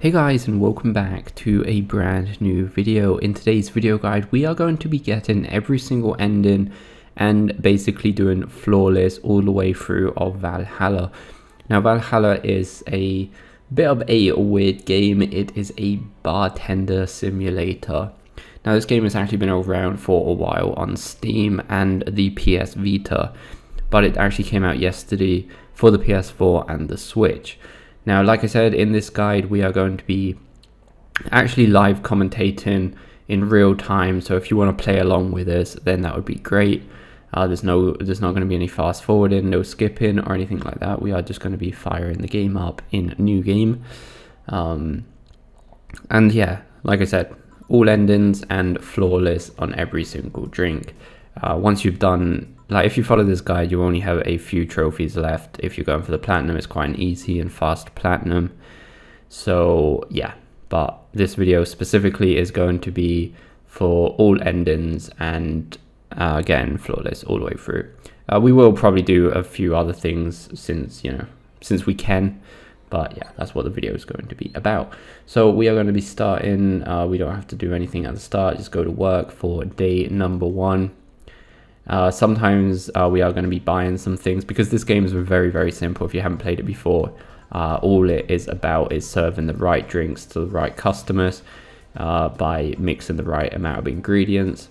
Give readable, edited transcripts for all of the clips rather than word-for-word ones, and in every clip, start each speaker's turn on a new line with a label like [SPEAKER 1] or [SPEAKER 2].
[SPEAKER 1] Hey guys, and welcome back to a brand new video. In today's video guide, we are going to be getting every single ending and basically doing flawless all the way through of Valhalla. Now Valhalla is a bit of a weird game. It is a bartender simulator. Now this game has actually been around for a while on Steam and the PS Vita, but it actually came out yesterday for the PS4 and the Switch. Now, like I said, in this guide, we are going to be actually live commentating in real time. So if you want to play along with us, then that would be great. There's not going to be any fast forwarding, no skipping or anything like that. We are just going to be firing the game up in new game. And yeah, like I said, all endings and flawless on every single drink. Once you've done, like if you follow this guide, you only have a few trophies left. If you're going for the platinum, it's quite an easy and fast platinum. So yeah, but this video specifically is going to be for all endings and again, flawless all the way through. We will probably do a few other things since we can, but yeah, that's what the video is going to be about. So we are going to be starting, we don't have to do anything at the start, just go to work for day number 1. Sometimes we are going to be buying some things because this game is very, very simple. If you haven't played it before, all it is about is serving the right drinks to the right customers by mixing the right amount of ingredients.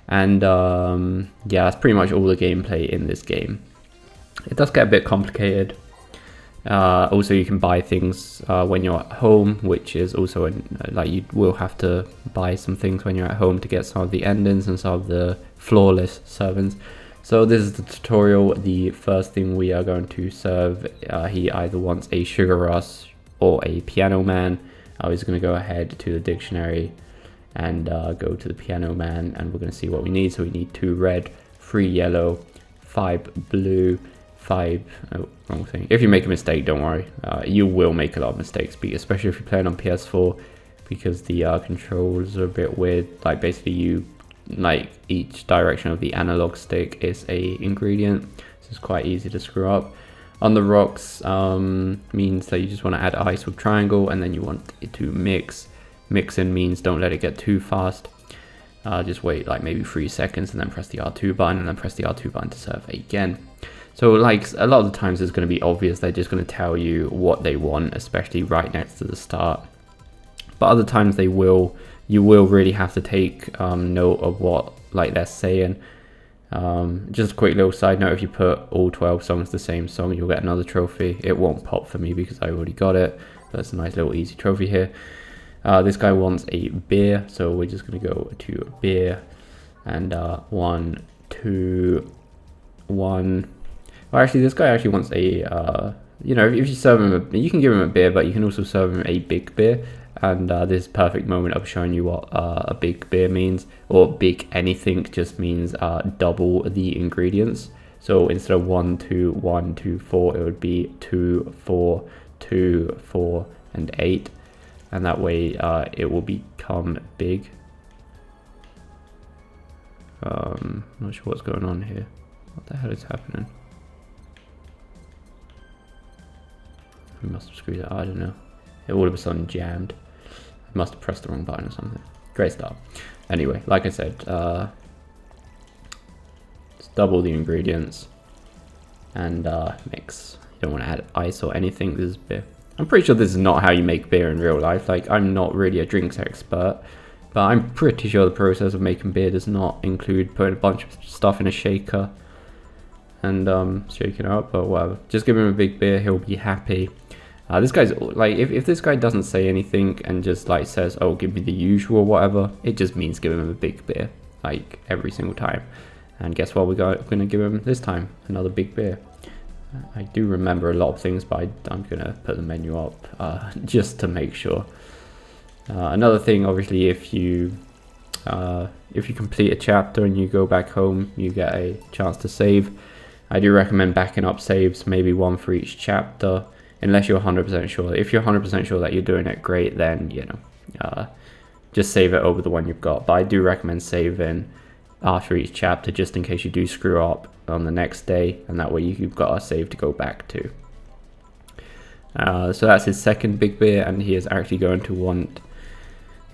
[SPEAKER 1] And yeah, that's pretty much all the gameplay in this game. It does get a bit complicated. Also, you can buy things when you're at home, which is also like you will have to buy some things when you're at home to get some of the endings and some of the flawless servings. So this is the tutorial. The first thing we are going to serve, he either wants a sugar rush or a piano man. I was going to go ahead to the dictionary and go to the piano man, and we're going to see what we need. So we need 2 red, 3 yellow, 5 blue, 5, oh, wrong thing. If you make a mistake, don't worry. You will make a lot of mistakes, especially if you're playing on PS4, because the controls are a bit weird. Like basically like each direction of the analog stick is a ingredient, so it's quite easy to screw up. On the rocks means that you just want to add ice with triangle, and then you want it to mix. Mixing means don't let it get too fast. Just wait like maybe 3 seconds and then press the R2 button, and then press the R2 button to serve again. So like a lot of the times it's going to be obvious. They're just going to tell you what they want, especially right next to the start. But other times you will really have to take note of what like they're saying. Just a quick little side note, if you put all 12 songs the same song, you'll get another trophy. It won't pop for me because I already got it. That's a nice little easy trophy here. This guy wants a beer, so we're just going to go to beer. And 1, 2, 1. Well, actually, this guy actually wants a, if you serve him, you can give him a beer, but you can also serve him a big beer. And this is perfect moment of showing you what a big beer means, or big anything just means double the ingredients. So instead of 1, 2, 1, 2, 4, it would be 2, 4, 2, 4, and 8. And that way it will become big. Not sure what's going on here. What the hell is happening? We must have screwed it. I don't know. It all of a sudden jammed. I must have pressed the wrong button or something. Great start. Anyway, like I said, just double the ingredients and mix. You don't want to add ice or anything. This is beer. I'm pretty sure this is not how you make beer in real life. Like, I'm not really a drinks expert, but I'm pretty sure the process of making beer does not include putting a bunch of stuff in a shaker and shaking it up, but whatever. Just give him a big beer, he'll be happy. This guy's like, if this guy doesn't say anything and just like says, oh, give me the usual whatever, it just means give him a big beer, like every single time. And guess what, we're gonna give him this time? Another big beer. I do remember a lot of things, but I'm gonna put the menu up just to make sure. Another thing, obviously, if you complete a chapter and you go back home, you get a chance to save. I do recommend backing up saves, maybe 1 for each chapter, unless you're 100% sure. If you're 100% sure that you're doing it great, then just save it over the one you've got. But I do recommend saving after each chapter, just in case you do screw up on the next day, and that way you've got a save to go back to. So that's his second big beer, and he is actually going to want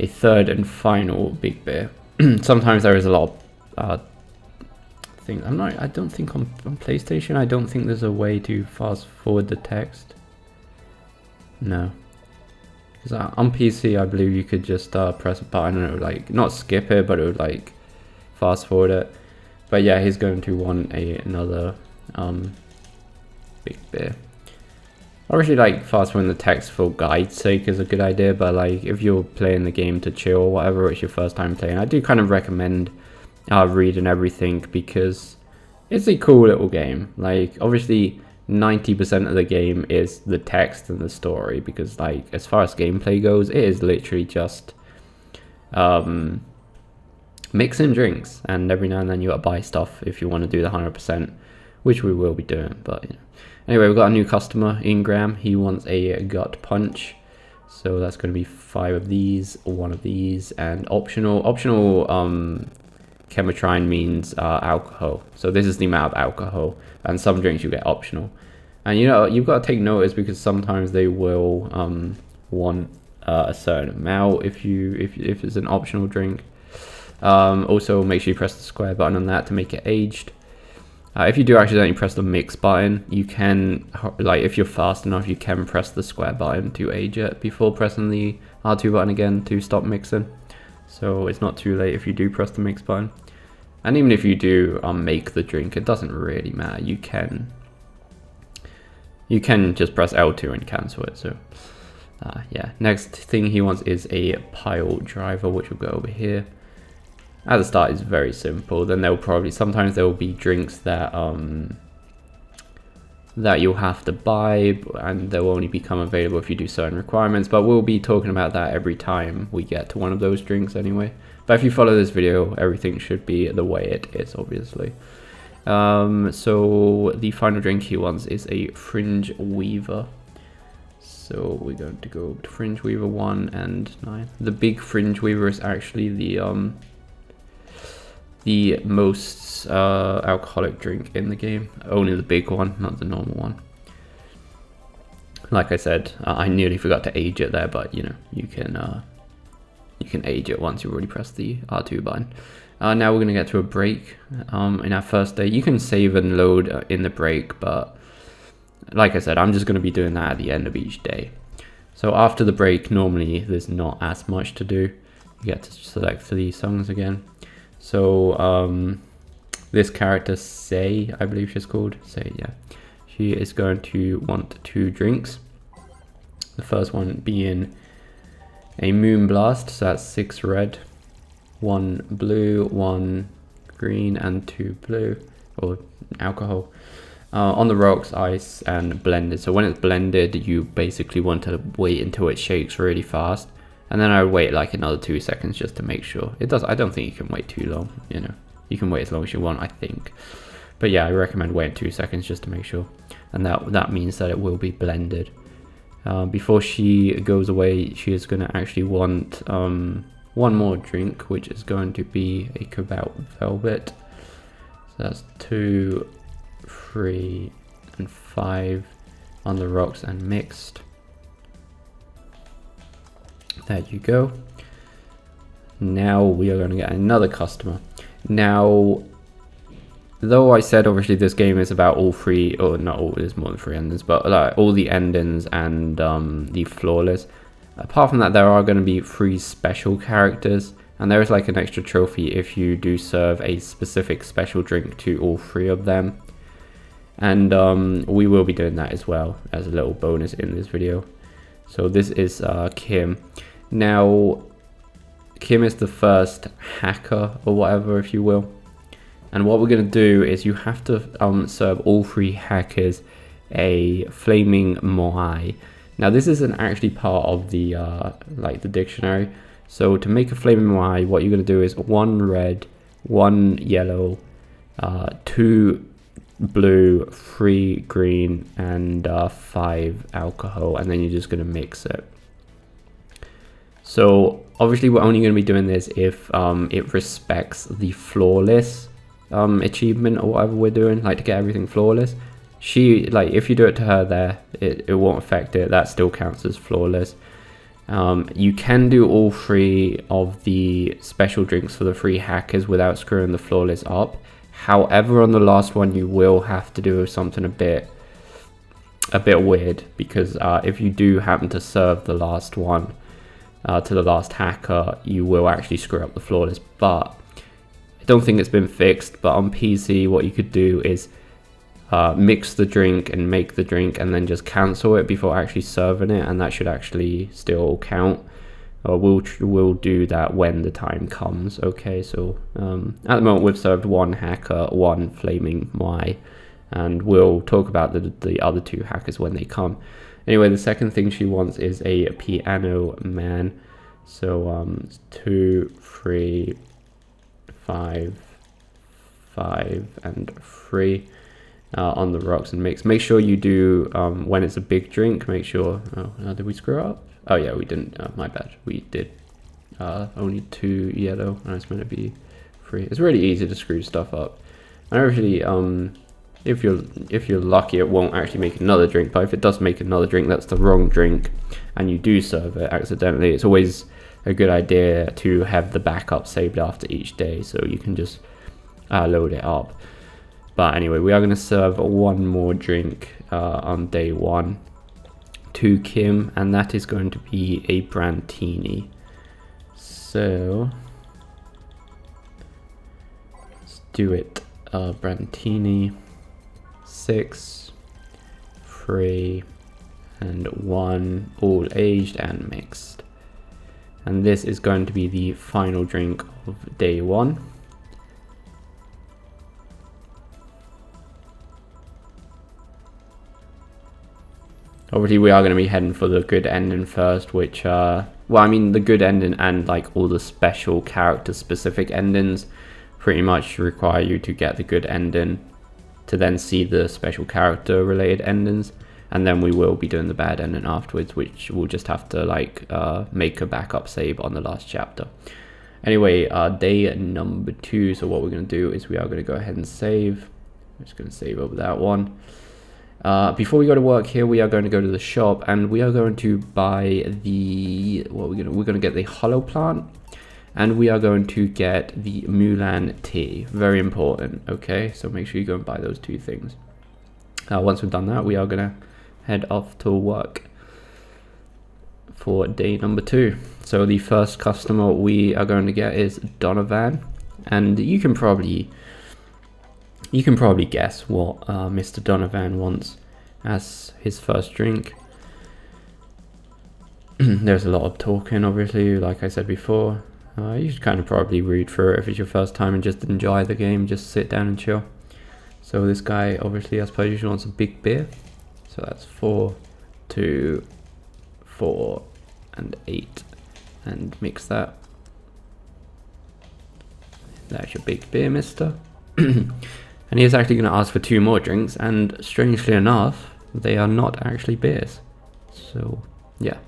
[SPEAKER 1] a third and final big beer. Sometimes there is a lot of things. I don't think on PlayStation, I don't think there's a way to fast forward the text. No. Because on PC, I believe you could just press a button and it would like, not skip it, but it would like fast forward it. But yeah, he's going to want another big beer. Obviously, like, fast forwarding the text for guide's sake is a good idea, but like if you're playing the game to chill or whatever, it's your first time playing, I do kind of recommend reading everything, because it's a cool little game. Like, obviously 90% of the game is the text and the story, because like as far as gameplay goes, it is literally just mixing drinks, and every now and then you gotta buy stuff if you want to do the 100%, which we will be doing. But you know. Anyway, we've got a new customer, Ingram. He wants a gut punch, so that's going to be 5 of these, 1 of these, and optional Chemitrine means alcohol. So this is the amount of alcohol, and some drinks you get optional. And you know, you've got to take notice, because sometimes they will want a certain amount if it's an optional drink. Also, make sure you press the square button on that to make it aged. If you do accidentally press the mix button, you can, like, if you're fast enough, you can press the square button to age it before pressing the R2 button again to stop mixing. So it's not too late if you do press the mix button. And even if you do make the drink, it doesn't really matter. You can just press L2 and cancel it. So yeah, next thing he wants is a pile driver, which will go over here. At the start, it's very simple. Then sometimes there will be drinks that that you'll have to buy, and they'll only become available if you do certain requirements. But we'll be talking about that every time we get to one of those drinks anyway. But if you follow this video, everything should be the way it is, obviously. So the final drink he wants is a Fringe Weaver. So we're going to go to Fringe Weaver 1 and 9. The big Fringe Weaver is actually the most alcoholic drink in the game. Only the big one, not the normal one. Like I said, I nearly forgot to age it there, but you know, you can age it once you've already pressed the R2 button. Now we're going to get to a break in our first day. You can save and load in the break, but like I said, I'm just going to be doing that at the end of each day. So after the break, normally there's not as much to do. You get to select 3 songs again. So this character, Say, I believe she's called, Say, yeah. She is going to want 2 drinks. The first one being a Moon Blast, so that's 6 red, 1 blue, 1 green, and 2 blue, or alcohol. On the rocks, ice, and blended. So when it's blended, you basically want to wait until it shakes really fast. And then I would wait like another 2 seconds just to make sure. It does. I don't think you can wait too long, you know. You can wait as long as you want, I think. But yeah, I recommend waiting 2 seconds just to make sure. And that means that it will be blended. Before she goes away, she is going to actually want 1 more drink, which is going to be a Cobalt Velvet. So that's 2, 3, and 5 on the rocks and mixed. There you go. Now we are going to get another customer. Now, though I said obviously this game is about all 3, or not all, there's more than 3 endings, but like all the endings and the flawless. Apart from that, there are going to be 3 special characters, and there is like an extra trophy if you do serve a specific special drink to all 3 of them. And we will be doing that as well as a little bonus in this video. So this is Kim. Now, Kim is the first hacker or whatever, if you will. And what we're going to do is you have to serve all 3 hackers a flaming moai. Now, this isn't actually part of the like the dictionary. So to make a flaming moai, what you're going to do is 1 red, 1 yellow, 2 blue, 3 green, and 5 alcohol, and then you're just going to mix it. So obviously we're only going to be doing this if it respects the flawless achievement or whatever we're doing, like to get everything flawless. she, like, if you do it to her there, it won't affect it. That still counts as flawless. You can do all 3 of the special drinks for the 3 hackers without screwing the flawless up. However, on the last one, you will have to do something a bit weird, because if you do happen to serve the last one to the last hacker, you will actually screw up the flawless. But I don't think it's been fixed. But on PC, what you could do is mix the drink and make the drink and then just cancel it before actually serving it, and that should actually still count. We'll do that when the time comes. Okay, so at the moment we've served 1 hacker, 1 flaming Y, and we'll talk about the other 2 hackers when they come. Anyway, the second thing she wants is a piano man. So 2, 3, 5, 5, and 3. On the rocks and mix. Make sure you do when it's a big drink. Make sure. Did we screw up? Oh yeah, we didn't. My bad. We did only 2 yellow, and it's meant to be 3. It's really easy to screw stuff up. And actually, if you're lucky, it won't actually make another drink. But if it does make another drink, that's the wrong drink, and you do serve it accidentally. It's always a good idea to have the backup saved after each day, so you can just load it up. But anyway, we are going to serve 1 more drink on day 1 to Kim, and that is going to be a Brantini. So let's do it. Brantini, 6, 3, and 1, all aged and mixed. And this is going to be the final drink of day 1. Obviously, we are going to be heading for the good ending first, which, well, I mean, the good ending and, like, all the special character-specific endings pretty much require you to get the good ending to then see the special character-related endings, and then we will be doing the bad ending afterwards, which we'll just have to, like, make a backup save on the last chapter. Anyway, day number 2, so what we're going to do is we are going to go ahead and save. I'm just going to save over that one. Before we go to work here, we are going to go to the shop, and we are going to buy the, we're going to get the hollow plant, and we are going to get the Mulan tea. Very important. Okay, so make sure you go and buy those 2 things. Once we've done that, we are going to head off to work for day number 2. So the first customer we are going to get is Donovan, and you can probably guess what Mr. Donovan wants as his first drink. There's a lot of talking, obviously, like I said before. You should kind of probably read through it if it's your first time and just enjoy the game, just sit down and chill. So this guy, obviously, I suppose he wants a big beer. So that's 4, 2, 4, and 8. And mix that. That's your big beer, mister. And he is actually going to ask for 2 more drinks, and strangely enough, they are not actually beers. So, yeah.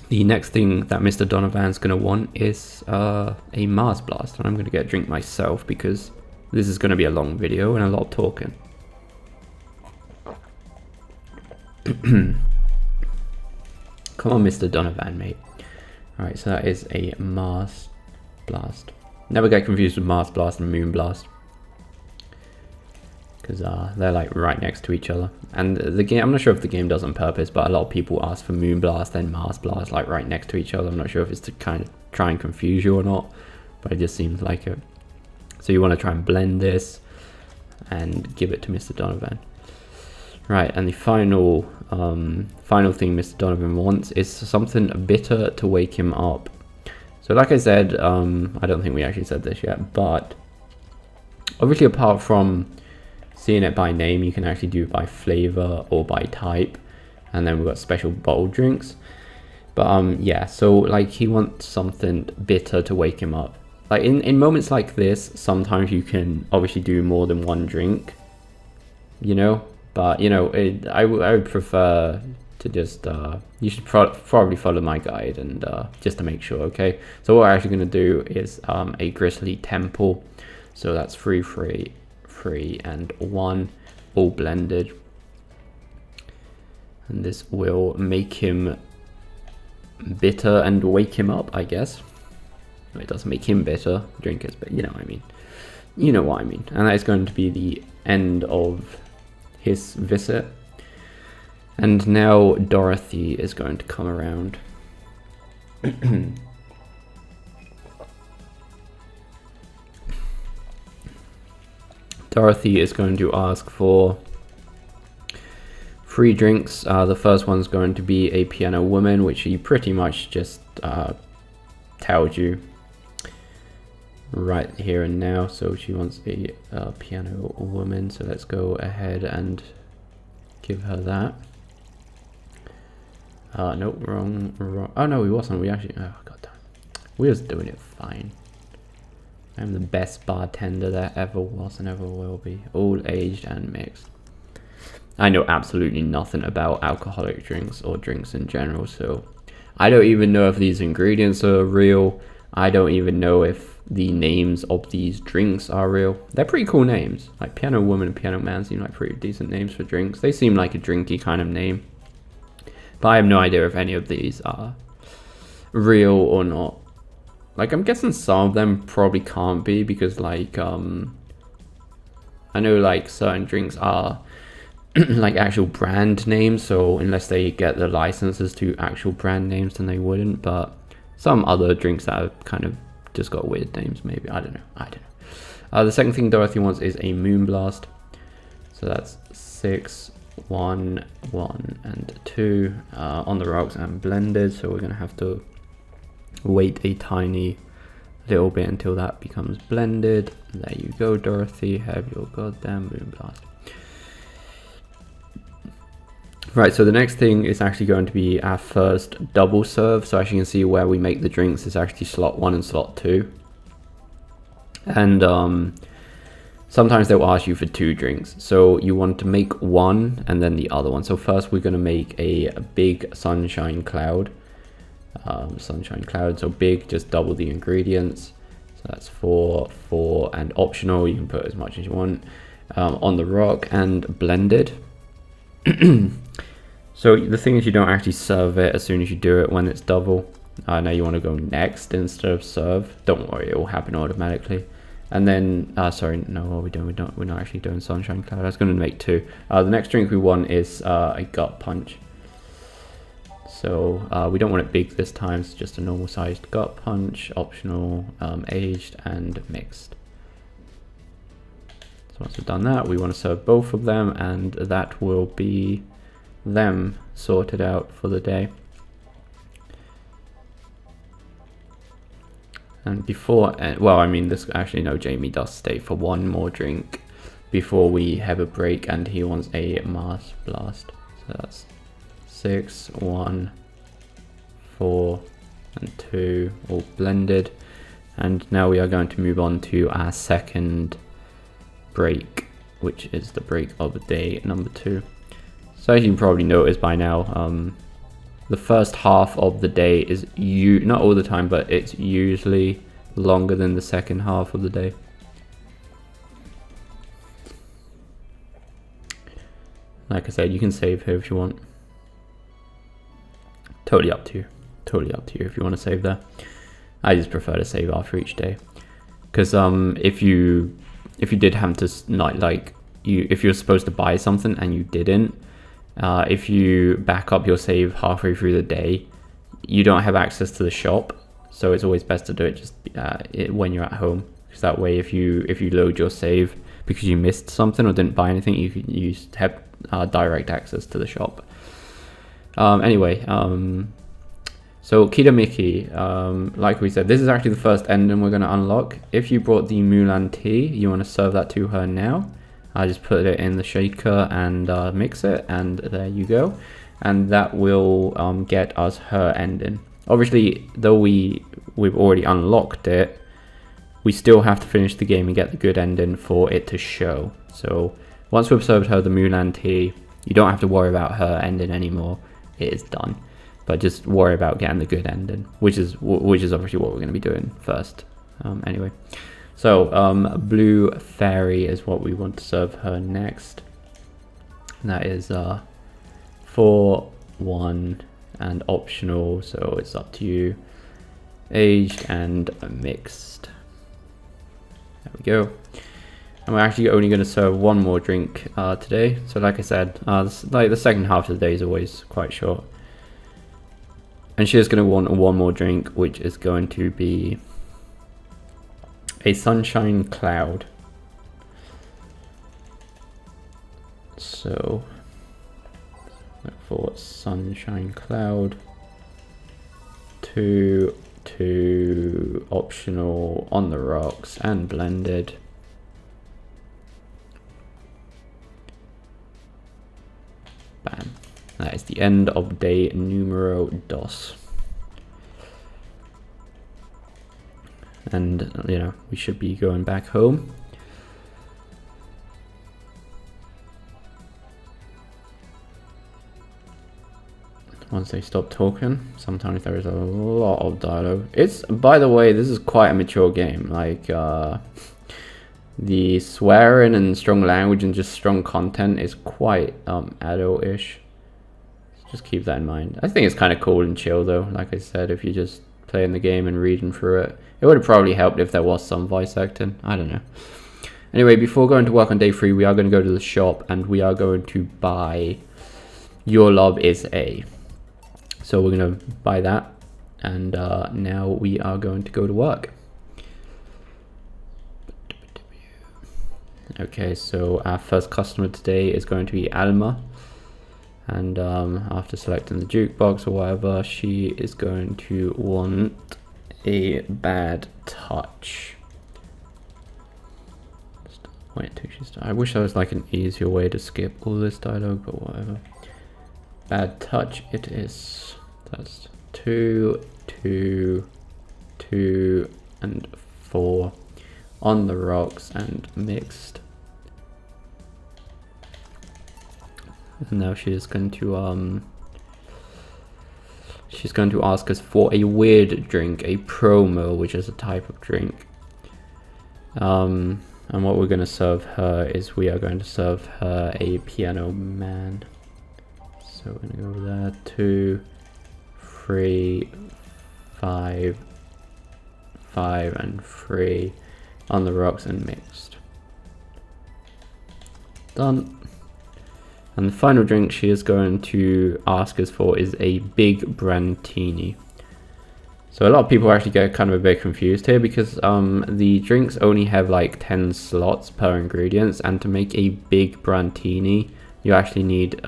[SPEAKER 1] The next thing that Mr. Donovan's going to want is a Mars Blast, and I'm going to get a drink myself because this is going to be a long video and a lot of talking. Come on, Mr. Donovan, mate. Alright, so that is a Mars Blast. Never get confused with Mars Blast and Moon Blast, because they're like right next to each other. And the game, I'm not sure if the game does on purpose, but a lot of people ask for Moon Blast then Mars Blast, like right next to each other. I'm not sure if it's to kind of try and confuse you or not, but it just seems like it. So you want to try and blend this and give it to Mr. Donovan. Right, and the final thing Mr. Donovan wants is something bitter to wake him up. So like I said, I don't think we actually said this yet, but obviously apart from seeing it by name, you can actually do it by flavor or by type, and then we've got special bottled drinks. But yeah, so like he wants something bitter to wake him up. Like in moments like this, sometimes you can obviously do more than 1 drink, you know, but you know, I would prefer to just you should probably follow my guide and just to make sure. Okay, so what we're actually going to do is a Grizzly Temple, so that's 3, 3, 3, and 1, all blended. And this will make him bitter and wake him up, I guess. No, it doesn't make him bitter, drink it, but you know what I mean. You know what I mean. And that is going to be the end of his visit. And now Dorothy is going to come around. Dorothy is going to ask for 3 drinks. The first one's going to be a piano woman, which he pretty much just tells you right here and now. So she wants a piano woman, so let's go ahead and give her that. No, wrong. Oh no, we wasn't. We actually, oh god damn, we was doing it fine. I'm the best bartender there ever was and ever will be, all aged and mixed. I know absolutely nothing about alcoholic drinks or drinks in general, so I don't even know if these ingredients are real. I don't even know if the names of these drinks are real. They're pretty cool names, like Piano Woman and Piano Man seem like pretty decent names for drinks. They seem like a drinky kind of name, but I have no idea if any of these are real or not. Like, I'm guessing some of them probably can't be, because like I know like certain drinks are like actual brand names, so unless they get the licenses to actual brand names, then they wouldn't. But some other drinks that have kind of just got weird names, maybe. I don't know. The second thing Dorothy wants is a Moon Blast, so that's 6, 1, 1 and 2 on the rocks and blended. So we're gonna have to wait a tiny little bit until that becomes blended. There you go, Dorothy, have your goddamn Moon Blast. Right, so the next thing is actually going to be our first double serve. So as you can see, where we make the drinks is actually slot 1 and slot 2. And sometimes they'll ask you for 2 drinks. So you want to make one and then the other one. So first we're going to make a big sunshine cloud. So big, just double the ingredients. So that's 4, 4, and optional. You can put as much as you want. On the rock and blended. So the thing is, you don't actually serve it as soon as you do it when it's double. Now you want to go next instead of serve. Don't worry, it will happen automatically. And then sorry, no, what are we doing? We're not actually doing sunshine cloud. I was going to make 2. The next drink we want is a gut punch. So we don't want it big this time. It's just a normal sized gut punch, optional, aged and mixed. So once we've done that, we want to serve both of them, and that will be them sorted out for the day. And before, well, I mean, this actually, no, Jamie does stay for one more drink before we have a break, and he wants a Mars Blast. So that's 6, 1, 4, and 2, all blended. And now we are going to move on to our second break, which is the break of day number 2. So as you can probably notice by now, the first half of the day is not all the time, but it's usually longer than the second half of the day. Like I said, you can save here if you want. Totally up to you. Totally up to you if you want to save there. I just prefer to save after each day, because if you did have to if you're supposed to buy something and you didn't, if you back up your save halfway through the day, you don't have access to the shop. So it's always best to do it just when you're at home, because that way if you load your save because you missed something or didn't buy anything, you have direct access to the shop. Anyway, so Kida Miki, like we said, this is actually the first ending we're going to unlock. If you brought the Mulan tea, you want to serve that to her now. I just put it in the shaker and mix it, and there you go. And that will get us her ending. Obviously, though we've already unlocked it, we still have to finish the game and get the good ending for it to show. So once we've served her the Mulan tea, you don't have to worry about her ending anymore. It is done. But just worry about getting the good ending, which is obviously what we're going to be doing first. Anyway. So, Blue Fairy is what we want to serve her next. That is 4, 1 and optional, so it's up to you. Aged and mixed. There we go. And we're actually only going to serve one more drink today. So like I said, like the second half of the day is always quite short. And she's going to want one more drink, which is going to be a sunshine cloud. So look for sunshine cloud. 2 optional on the rocks and blended. Bam. That is the end of day numero dos. And you know, we should be going back home. Once they stop talking. Sometimes there is a lot of dialogue. It's, by the way, this is quite a mature game. Like the swearing and strong language and just strong content is quite adult-ish. Just keep that in mind. I think it's kind of cool and chill though. Like I said, if you're just playing the game and reading through it, it would have probably helped if there was some voice acting. I don't know. Anyway, before going to work on day 3, we are going to go to the shop and we are going to buy Your Love Is A. So we're going to buy that, and now we are going to go to work. Okay, so our first customer today is going to be Alma, and after selecting the jukebox or whatever, she is going to want a bad touch. Wait till she starts. I wish there was like an easier way to skip all this dialogue, but whatever. Bad touch it is. That's 2, 2, 2, and 4 on the rocks and mixed. And now she is going to she's going to ask us for a weird drink, a promo, which is a type of drink. And what we're going to serve her is we are going to serve her a piano man. So we're gonna go with that. 2, 3, 5, 5, and 3 on the rocks and mixed. Done. And the final drink she is going to ask us for is a big brandini. So a lot of people actually get kind of a bit confused here because the drinks only have like 10 slots per ingredients, and to make a big brandini you actually need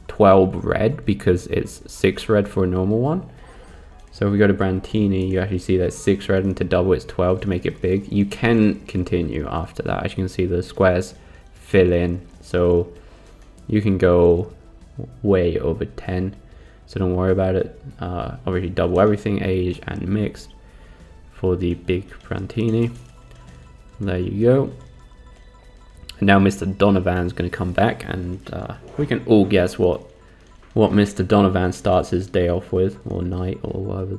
[SPEAKER 1] 12 red because it's 6 red for a normal one. So if we go to Brandini, you actually see that 6 red, and to double it's 12 to make it big. You can continue after that. As you can see, the squares fill in, so you can go way over 10. So don't worry about it. Obviously double everything, aged and mixed for the big Brandini. There you go. And now Mr. Donovan's going to come back, and we can all guess what Mr. Donovan starts his day off with, or night, or whatever.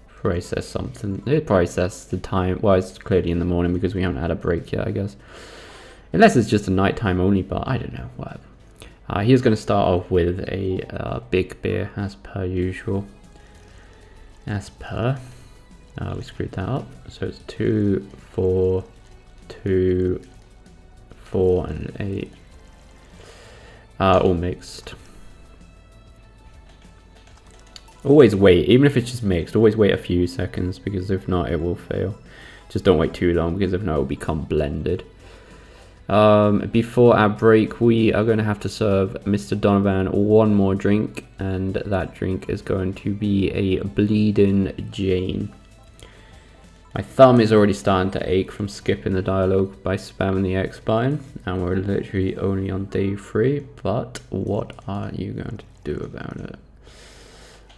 [SPEAKER 1] Probably says something. It probably says the time. Well, it's clearly in the morning because we haven't had a break yet, I guess. Unless it's just a nighttime only, but I don't know, whatever. He's going to start off with a big beer, as per usual. As per. We screwed that up. So it's 2, 4, 2, 4, and 8. All mixed. Always wait, even if it's just mixed, always wait a few seconds, because if not it will fail. Just don't wait too long, because if not it will become blended. Before our break, we are going to have to serve Mr. Donovan one more drink, and that drink is going to be a Bleeding Jane. My thumb is already starting to ache from skipping the dialogue by spamming the X button, and we're literally only on day 3, but what are you going to do about it?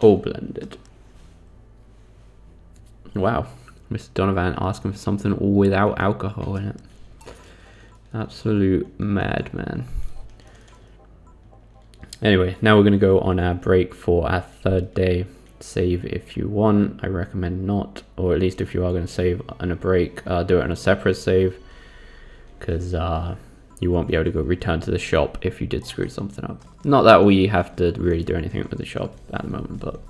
[SPEAKER 1] All blended. Wow, Mr. Donovan asking for something without alcohol in it. Absolute madman. Anyway, now we're going to go on our break for our 3rd day. Save if you want. I recommend not, or at least if you are going to save on a break, do it on a separate save, because you won't be able to go return to the shop if you did screw something up. Not that we have to really do anything with the shop at the moment, but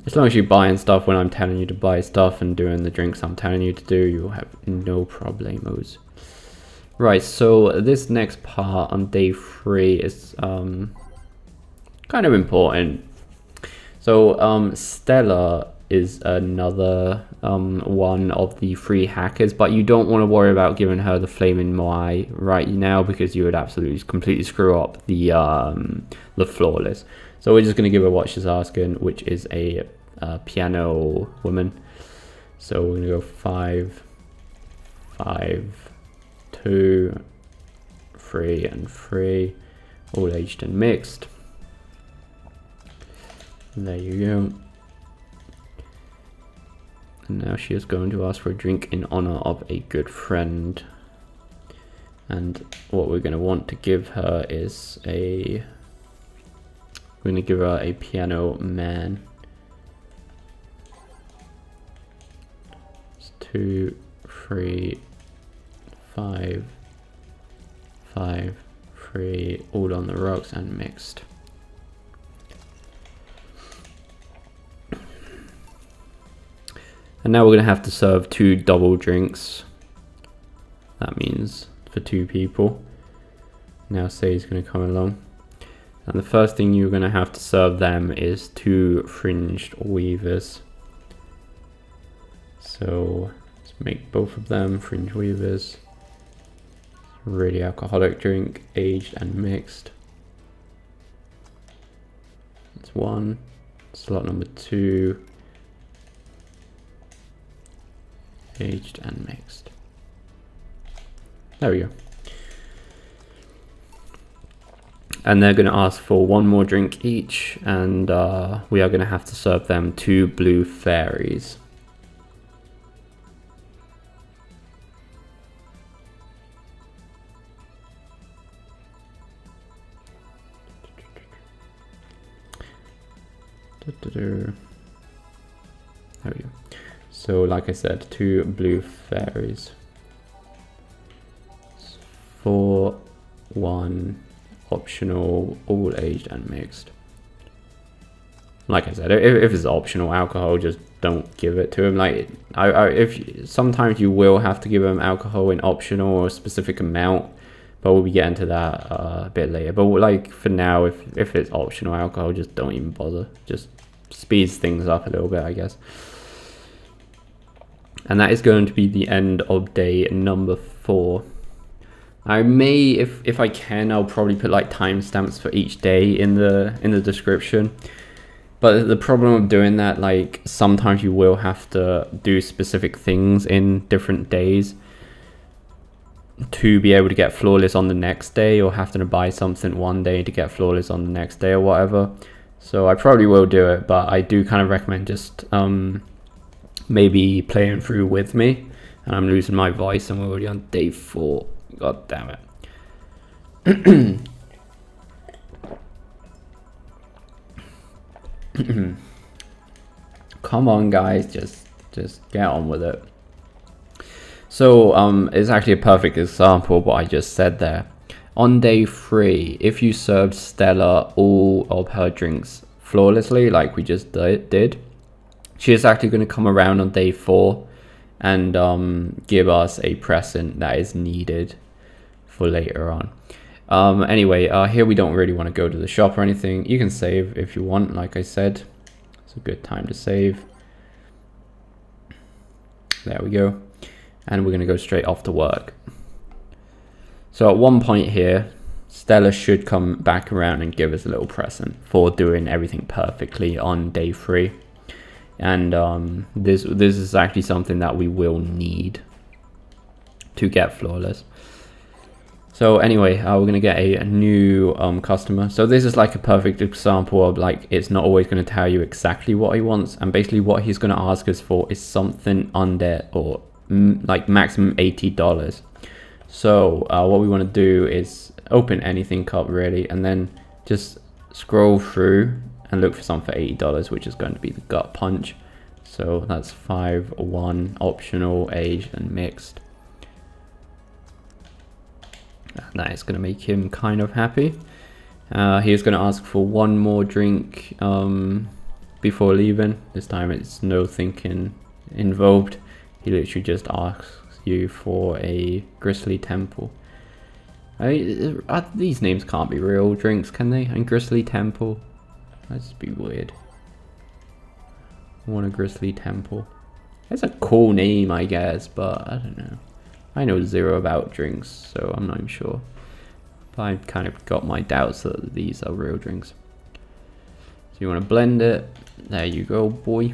[SPEAKER 1] as long as you're buying stuff when I'm telling you to buy stuff and doing the drinks I'm telling you to do, you'll have no problemos. Right, so this next part on day 3 is kind of important. So Stella is another one of the 3 hackers, but you don't want to worry about giving her the flaming Moai right now, because you would absolutely completely screw up the flawless. So we're just going to give her what she's asking, which is a piano woman. So we're going to go 5, 5, 2, 3 and 3, all aged and mixed. There you go. And now she is going to ask for a drink in honor of a good friend. And what we're going to want to give her is we're going to give her a piano man. It's 2, 3, 5, 5, 3, all on the rocks and mixed. And now we're going to have to serve 2 double drinks. That means for 2 people. Now Say's going to come along. And the first thing you're going to have to serve them is 2 fringed weavers. So let's make both of them fringed weavers. Really alcoholic drink, aged and mixed. That's 1. Slot number 2. Aged and mixed. There we go. And they're going to ask for 1 more drink each, and we are going to have to serve them 2 blue fairies. There we go. So like I said, 2 blue fairies. 4, 1, optional, all aged and mixed. Like I said, if it's optional alcohol, just don't give it to him. Like sometimes you will have to give him alcohol in optional or a specific amount, but we'll be getting to that a bit later. But like for now, if it's optional alcohol, just don't even bother. Just speeds things up a little bit, I guess. And that is going to be the end of day number 4. I may, if I can, I'll probably put like timestamps for each day in the description. But the problem of doing that, like sometimes you will have to do specific things in different days to be able to get flawless on the next day, or having to buy something one day to get flawless on the next day or whatever. So I probably will do it, but I do kind of recommend just maybe playing through with me. And I'm losing my voice and we're already on day 4. God damn it. Come on guys, just get on with it. So it's actually a perfect example of what I just said there. On day 3, if you served Stella all of her drinks flawlessly like we just did, she is actually going to come around on day 4 and give us a present that is needed for later on. Anyway, here we don't really want to go to the shop or anything. You can save if you want, like I said. It's a good time to save. There we go. And we're going to go straight off to work. So at one point here, Stella should come back around and give us a little present for doing everything perfectly on day 3. And this is actually something that we will need to get flawless. So anyway, we're going to get a new customer. So this is like a perfect example of like, it's not always going to tell you exactly what he wants. And basically what he's going to ask us for is something under or like maximum $80. So what we want to do is open anything cup really, and then just scroll through and look for something for $80, which is going to be the gut punch. So that's 5, 1, optional, aged and mixed. And that is going to make him kind of happy. He is going to ask for one more drink before leaving. This time it's no thinking involved. He literally just asks you for a Grizzly Temple. These names can't be real drinks, can they? And Grizzly Temple. That'd just be weird. I want a Grizzly Temple. It's a cool name, I guess, but I don't know. I know zero about drinks, so I'm not even sure. But I've kind of got my doubts that these are real drinks. So you want to blend it. There you go, boy.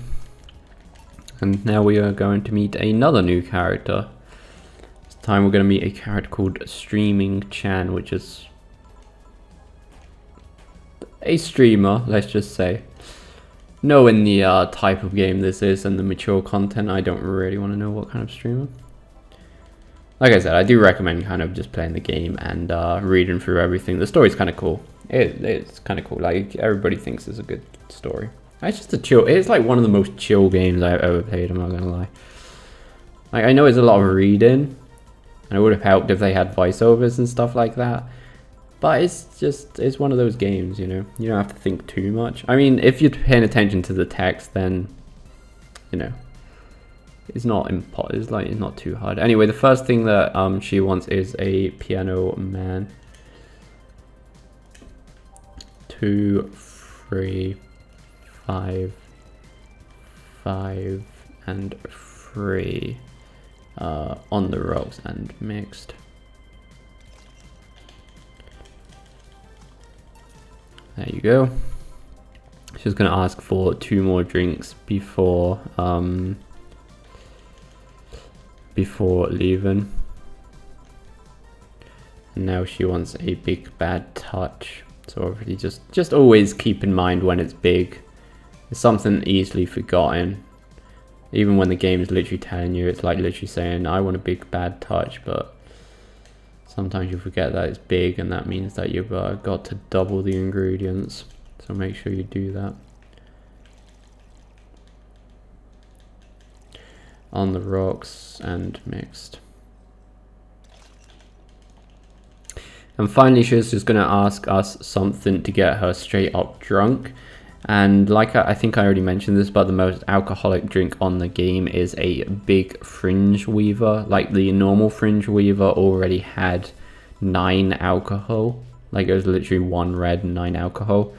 [SPEAKER 1] And now we are going to meet another new character. This time we're going to meet a character called Streaming Chan, which is a streamer, let's just say. Knowing the type of game this is and the mature content, I don't really want to know what kind of streamer. Like I said, I do recommend kind of just playing the game and reading through everything. The story's kind of cool. It's kind of cool. Like, everybody thinks it's a good story. It's just a chill. It's like one of the most chill games I've ever played, I'm not gonna lie. Like, I know it's a lot of reading, and it would have helped if they had voiceovers and stuff like that. But it's one of those games, you know. You don't have to think too much. I mean, if you're paying attention to the text, then, you know, it's not too hard. Anyway, the first thing that she wants is a piano man. 2, 3, 5, 5, and 3 on the rocks and mixed. There you go. She's gonna ask for 2 more drinks before leaving. And now she wants a big bad touch. So obviously just always keep in mind when it's big. It's something easily forgotten. Even when the game is literally telling you, it's like literally saying, I want a big bad touch, but sometimes you forget that it's big, and that means that you've got to double the ingredients. So make sure you do that. On the rocks and mixed. And finally, she's just going to ask us something to get her straight up drunk. And like I think I already mentioned this, but the most alcoholic drink on the game is a big fringe weaver. Like, the normal fringe weaver already had 9 alcohol. Like, it was literally 1 red and 9 alcohol.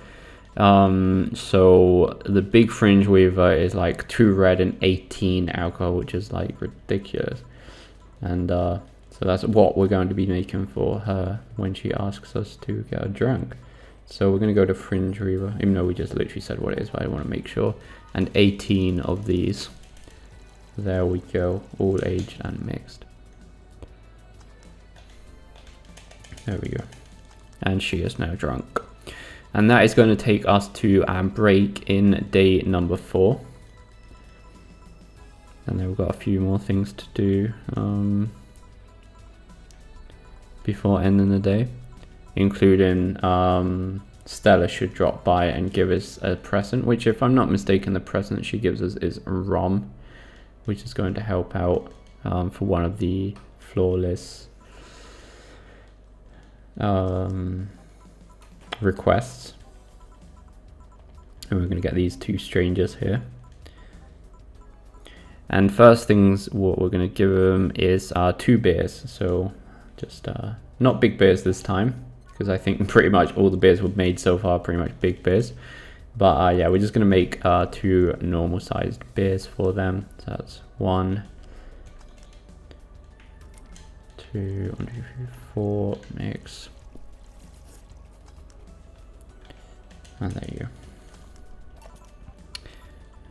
[SPEAKER 1] So the big fringe weaver is like 2 red and 18 alcohol, which is like ridiculous. And so that's what we're going to be making for her when she asks us to get her drunk. So we're going to go to fringe weaver, even though we just literally said what it is, but I want to make sure. And 18 of these. There we go, all aged and mixed. There we go. And she is now drunk. And that is going to take us to our break in day number 4. And then we've got a few more things to do before ending the day, including Stella should drop by and give us a present, which, if I'm not mistaken, the present she gives us is rum, which is going to help out for one of the flawless requests. And we're going to get these 2 strangers here. And first things, what we're going to give them is 2 beers. So just not big beers this time, because I think pretty much all the beers we've made so far are pretty much big beers. But yeah, we're just going to make 2 normal sized beers for them. So that's 1, 2, 1, 2, 3, 4, mix. And there you go.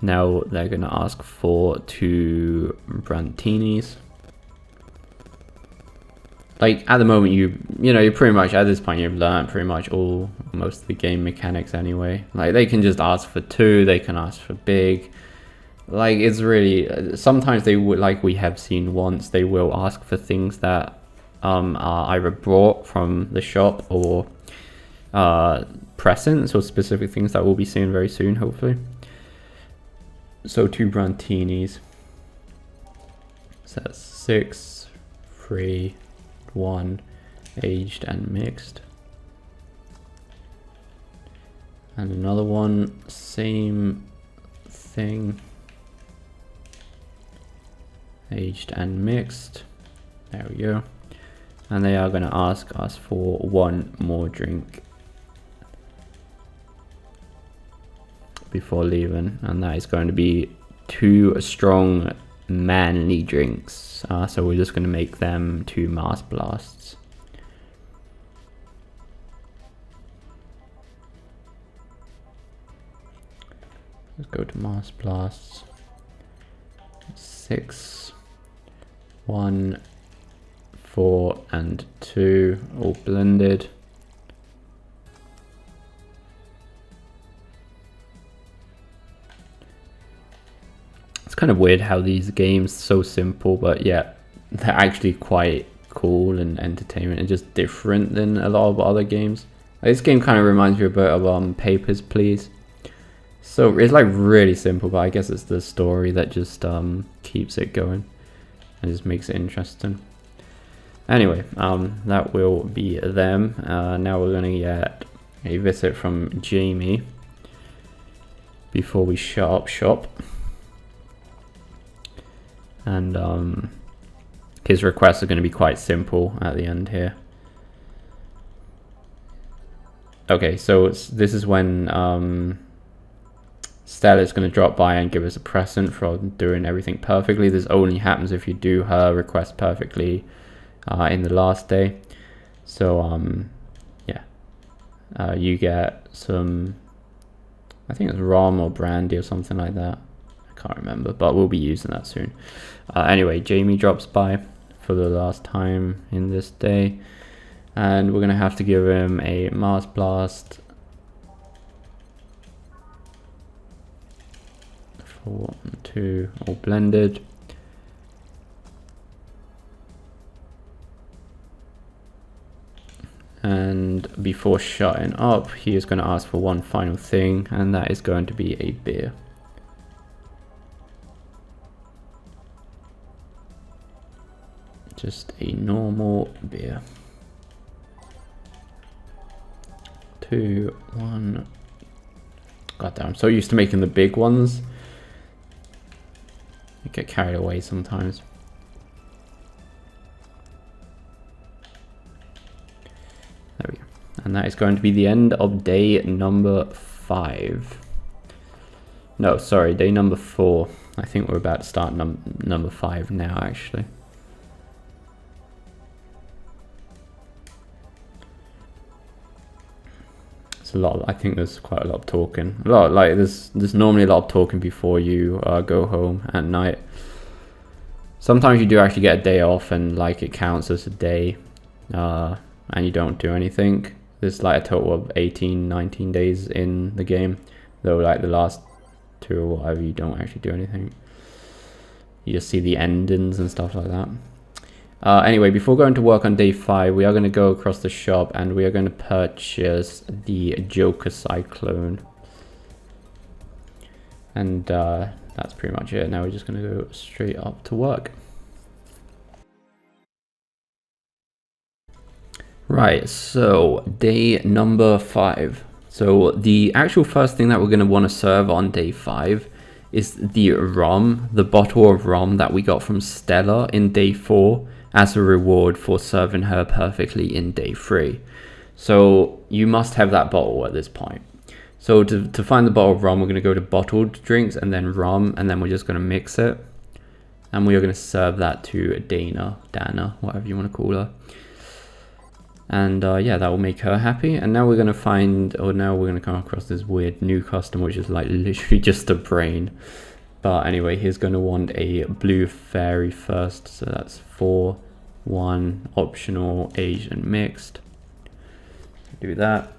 [SPEAKER 1] Now they're going to ask for 2 brantinis. Like, at the moment, you know, you're pretty much, at this point, you've learned pretty much most of the game mechanics anyway. Like, they can just ask for 2, they can ask for big. Like, it's really, sometimes they would, like we have seen once, they will ask for things that are either brought from the shop or presents, or specific things that we'll be seeing very soon, hopefully. So 2 brantinis. So that's 6, 3, 1, aged and mixed. And another one, same thing, aged and mixed. There we go. And they are going to ask us for one more drink before leaving, and that is going to be 2 strong manly drinks. So we're just going to make them 2 Mars Blasts. Let's go to Mars Blasts. 6, 1, 4, and 2, all blended. It's kind of weird how these games so simple, but yeah, they're actually quite cool and entertainment and just different than a lot of other games. This game kind of reminds me a bit of Papers, Please. So it's like really simple, but I guess it's the story that just keeps it going and just makes it interesting. Anyway, that will be them. Now we're gonna get a visit from Jamie before we shut up shop. And his requests are going to be quite simple at the end here. Okay, so this is when Stella's going to drop by and give us a present for doing everything perfectly. This only happens if you do her request perfectly in the last day. So yeah, you get some, I think it's rum or brandy or something like that. I can't remember, but we'll be using that soon. Anyway, Jamie drops by for the last time in this day, and we're gonna have to give him a Mars Blast. 4 and 2, all blended. And before shutting up, he is going to ask for one final thing, and that is going to be a beer. Just a normal beer. 2, 1. God damn, I'm so used to making the big ones. I get carried away sometimes. There we go. And that is going to be the end of day number 5. No, sorry, day number 4. I think we're about to start number 5 now, actually. It's a lot. I think there's quite a lot of talking. A lot, like there's normally a lot of talking before you go home at night. Sometimes you do actually get a day off, and like it counts as a day, and you don't do anything. There's like a total of 18, 19 days in the game, though like the last 2 or whatever, you don't actually do anything. You just see the endings and stuff like that. Anyway, before going to work on day 5, we are going to go across the shop and we are going to purchase the Joker Cyclone. And that's pretty much it. Now we're just going to go straight up to work. Right, so day number 5. So the actual first thing that we're going to want to serve on day 5 is the rum, the bottle of rum that we got from Stella in day 4 as a reward for serving her perfectly in day 3. So you must have that bottle at this point. So to find the bottle of rum, we're going to go to bottled drinks and then rum, and then we're just going to mix it. And we are going to serve that to Dana, whatever you want to call her. And yeah, that will make her happy. And now we're going to find, or now we're going to come across this weird new custom, which is like literally just a brain. But anyway, he's going to want a blue fairy first. So that's 4, 1, optional, aged and mixed. Do that.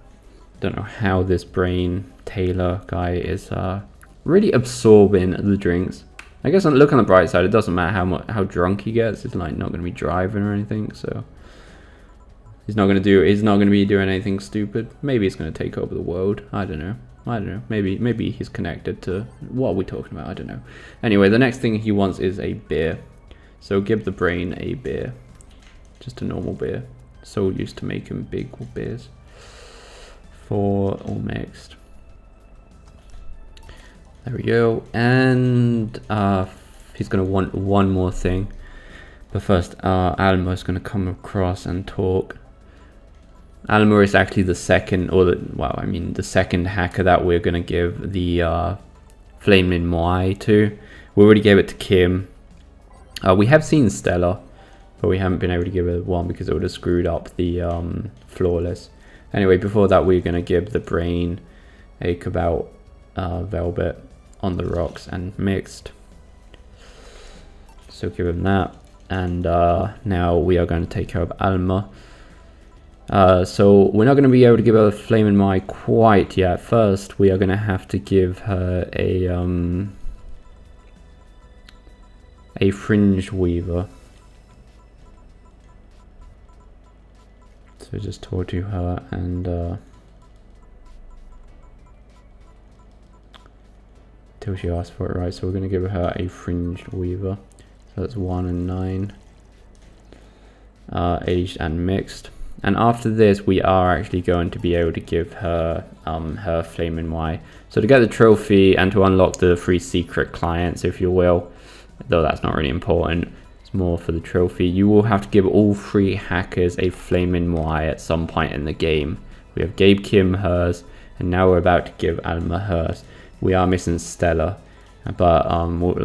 [SPEAKER 1] Don't know how this brain Taylor guy is really absorbing the drinks. I guess look on the bright side, it doesn't matter how drunk he gets. It's like not going to be driving or anything, so he's not going to be doing anything stupid. Maybe he's going to take over the world. I don't know. Maybe he's connected to, what are we talking about? I don't know. Anyway, the next thing he wants is a beer. So give the brain a beer. Just a normal beer. So used to making big beers. 4 all mixed. There we go. And he's going to want one more thing. But first, Alma's going to come across and talk. Alma is actually the second, the second hacker that we're going to give the Flaming Moai to. We already gave it to Kim. We have seen Stella, but we haven't been able to give her one because it would have screwed up the Flawless. Anyway, before that, we're going to give the Brain a Cobalt Velvet on the rocks and mixed. So give him that. And now we are going to take care of Alma. So we're not going to be able to give her a Flaming Moai quite yet. First, we are going to have to give her a Fringe Weaver. So just talk to her and till she asks for it, right? So we're going to give her a Fringed Weaver. So that's 1 and 9. Aged and mixed. And after this, we are actually going to be able to give her her Flaming Moai. So to get the trophy and to unlock the free secret clients, if you will, though that's not really important, it's more for the trophy, you will have to give all 3 hackers a Flaming Moai at some point in the game. We have Gabe Kim hers, and now we're about to give Alma hers. We are missing Stella, but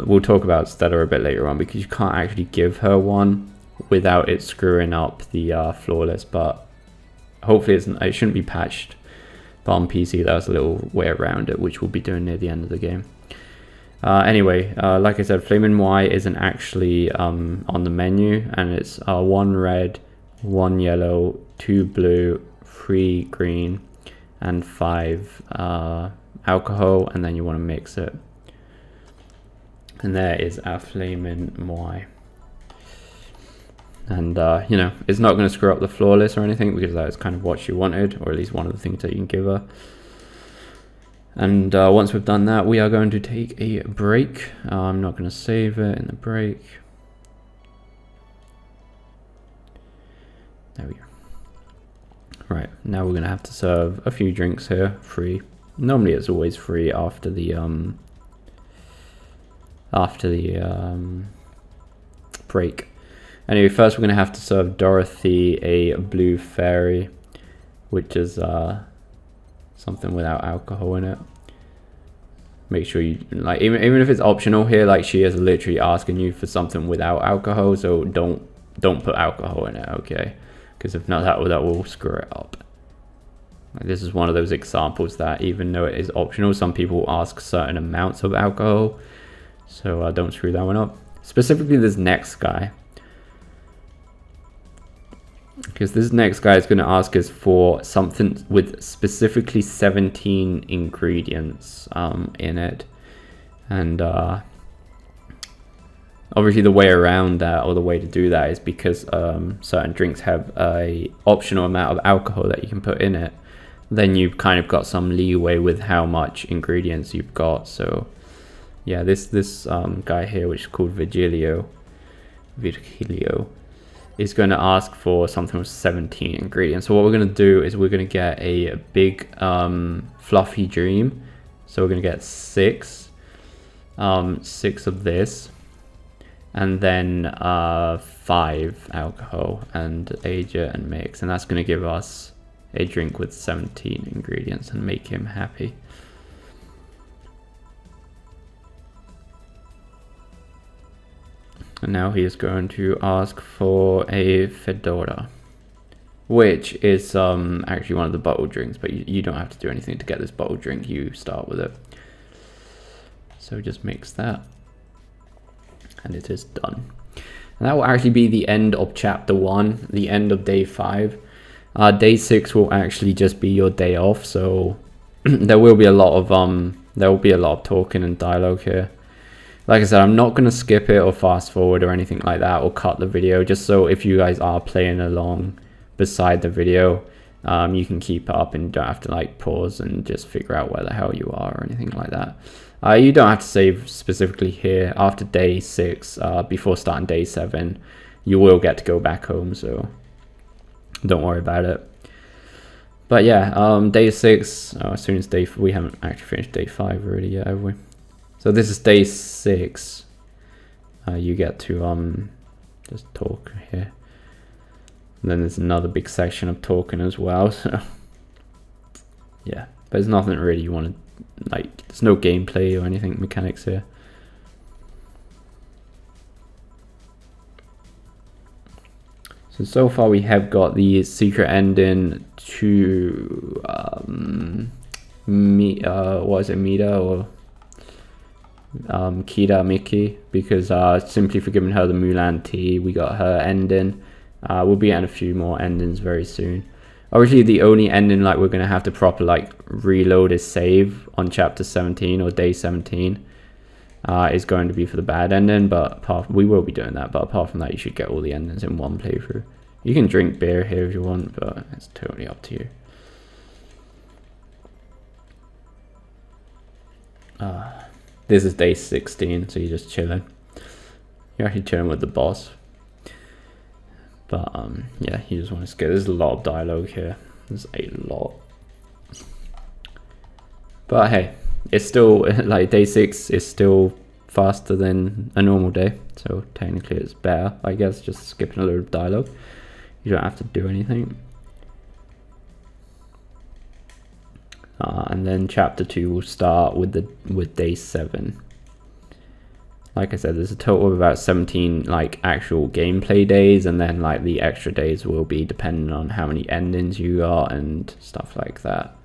[SPEAKER 1] we'll talk about Stella a bit later on because you can't actually give her one without it screwing up the Flawless, but hopefully it shouldn't be patched. But on PC, that was a little way around it, which we'll be doing near the end of the game. Anyway, like I said, Flaming Moai isn't actually on the menu, and it's 1 red, 1 yellow, 2 blue, 3 green, and 5 alcohol, and then you want to mix it. And there is our Flaming Moai. And you know, it's not going to screw up the Flawless or anything because that is kind of what she wanted, or at least one of the things that you can give her. And once we've done that, we are going to take a break. I'm not going to save it in the break. There we go. Right, now we're going to have to serve a few drinks here, free. Normally it's always free after the break. Anyway, first we're going to have to serve Dorothy a Blue Fairy, which is something without alcohol in it. Make sure you, like, even if it's optional here, like, she is literally asking you for something without alcohol, so don't put alcohol in it, okay? Because if not, that will screw it up. Like, this is one of those examples that even though it is optional, some people ask certain amounts of alcohol, so don't screw that one up. Specifically this next guy, because this next guy is going to ask us for something with specifically 17 ingredients in it. And obviously the way around that, or the way to do that, is because certain drinks have a optional amount of alcohol that you can put in it. Then you've kind of got some leeway with how much ingredients you've got. So yeah, this guy here, which is called Virgilio, is going to ask for something with 17 ingredients. So what we're going to do is we're going to get a big fluffy dream. So we're going to get 6 of this, and then 5 alcohol, and age it and mix, and that's going to give us a drink with 17 ingredients and make him happy. And now he is going to ask for a Fedora, which is actually one of the bottle drinks, but you don't have to do anything to get this bottle drink. You start with it. So just mix that, and it is done. And that will actually be the end of chapter 1, the end of day 5. Day 6 will actually just be your day off, so there will be a lot of talking and dialogue here. Like I said, I'm not going to skip it or fast forward or anything like that, or cut the video, just so if you guys are playing along beside the video, you can keep it up and don't have to like pause and just figure out where the hell you are or anything like that. You don't have to save specifically here. After day 6, before starting day 7, you will get to go back home, so don't worry about it. But yeah, day 6. As soon as we haven't actually finished day 5 already yet, have we? So this is day 6. You get to just talk here. And then there's another big section of talking as well. So yeah, but there's nothing really you want to like. There's no gameplay or anything mechanics here. So far we have got the secret ending to what is it, Mida or Kida Miki, because simply for giving her the Mulan tea, we got her ending. We'll be getting a few more endings very soon. Obviously the only ending like we're gonna have to proper like reload his save on chapter 17 or day 17 is going to be for the bad ending, but we will be doing that, but apart from that you should get all the endings in one playthrough. You can drink beer here if you want, but it's totally up to you. This is day 16, so you're just chilling. You're actually chilling with the boss. But yeah, you just want to skip. There's a lot of dialogue here. There's a lot. But hey, it's still like day 6 is still faster than a normal day, so technically it's better, I guess, just skipping a little of dialogue. You don't have to do anything. And then chapter 2 will start with day 7. Like I said, there's a total of about 17 like actual gameplay days, and then like the extra days will be depending on how many endings you got and stuff like that.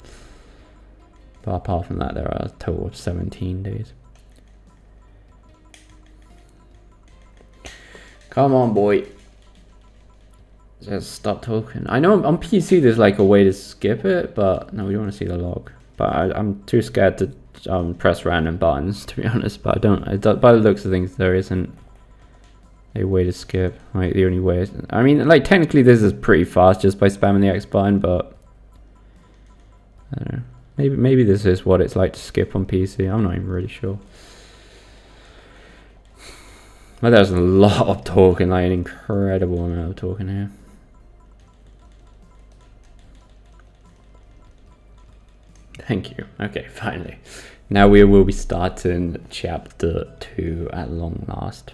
[SPEAKER 1] But apart from that, there are a total of 17 days. Come on, boy. Just stop talking. I know on PC there's like a way to skip it, but no, we don't want to see the log. But I'm too scared to press random buttons, to be honest. But by the looks of things, there isn't a way to skip. Like the only way is, I mean, like technically this is pretty fast just by spamming the X button, but I don't know. Maybe this is what it's like to skip on PC. I'm not even really sure. But there's a lot of talking, like an incredible amount of talking here. Thank you. Okay, finally. Now we will be starting chapter 2 at long last.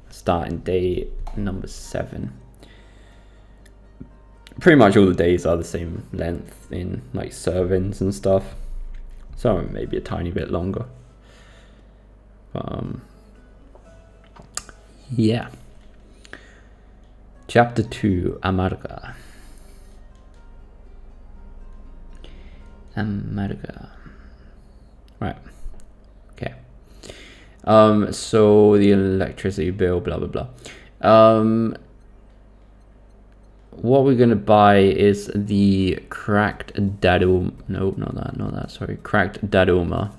[SPEAKER 1] Starting day number 7. Pretty much all the days are the same length in like servings and stuff. Some maybe a tiny bit longer. Yeah. Chapter 2, Amarga. Right. Okay. So the electricity bill, blah blah blah. What we're gonna buy is the cracked dadum. No, not that. Sorry, cracked daduma.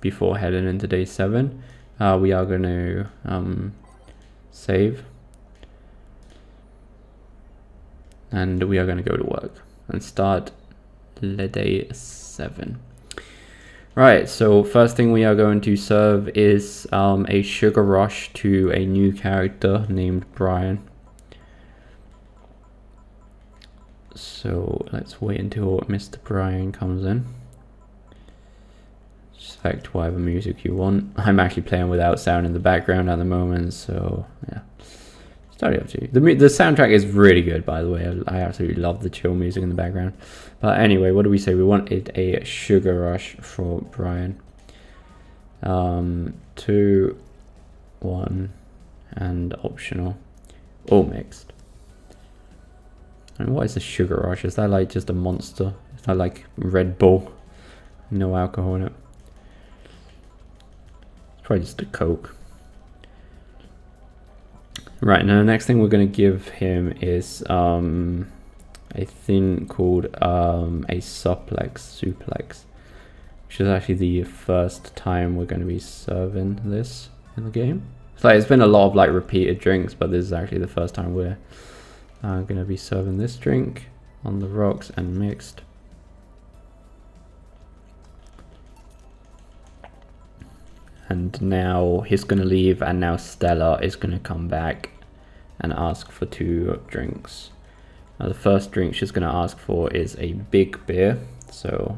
[SPEAKER 1] Before heading into day 7, we are gonna save, and we are gonna go to work and start day 7. Right, so first thing we are going to serve is a sugar rush to a new character named Brian. So let's wait until Mr. Brian comes in. Select whatever music you want. I'm actually playing without sound in the background at the moment, so yeah. It's totally up to you. The soundtrack is really good, by the way. I absolutely love the chill music in the background. But anyway, what do we say? We wanted a sugar rush for Brian. 2, 1, and optional. All mixed. And what is a sugar rush? Is that like just a monster? Is that like Red Bull? No alcohol in it. It's probably just a Coke. Right, now the next thing we're going to give him is a thing called a suplex, which is actually the first time we're going to be serving this in the game. It's like it's been a lot of like repeated drinks, but this is actually the first time we're going to be serving this drink on the rocks and mixed. And now he's going to leave, and now Stella is going to come back and ask for 2 drinks. The first drink she's going to ask for is a big beer. So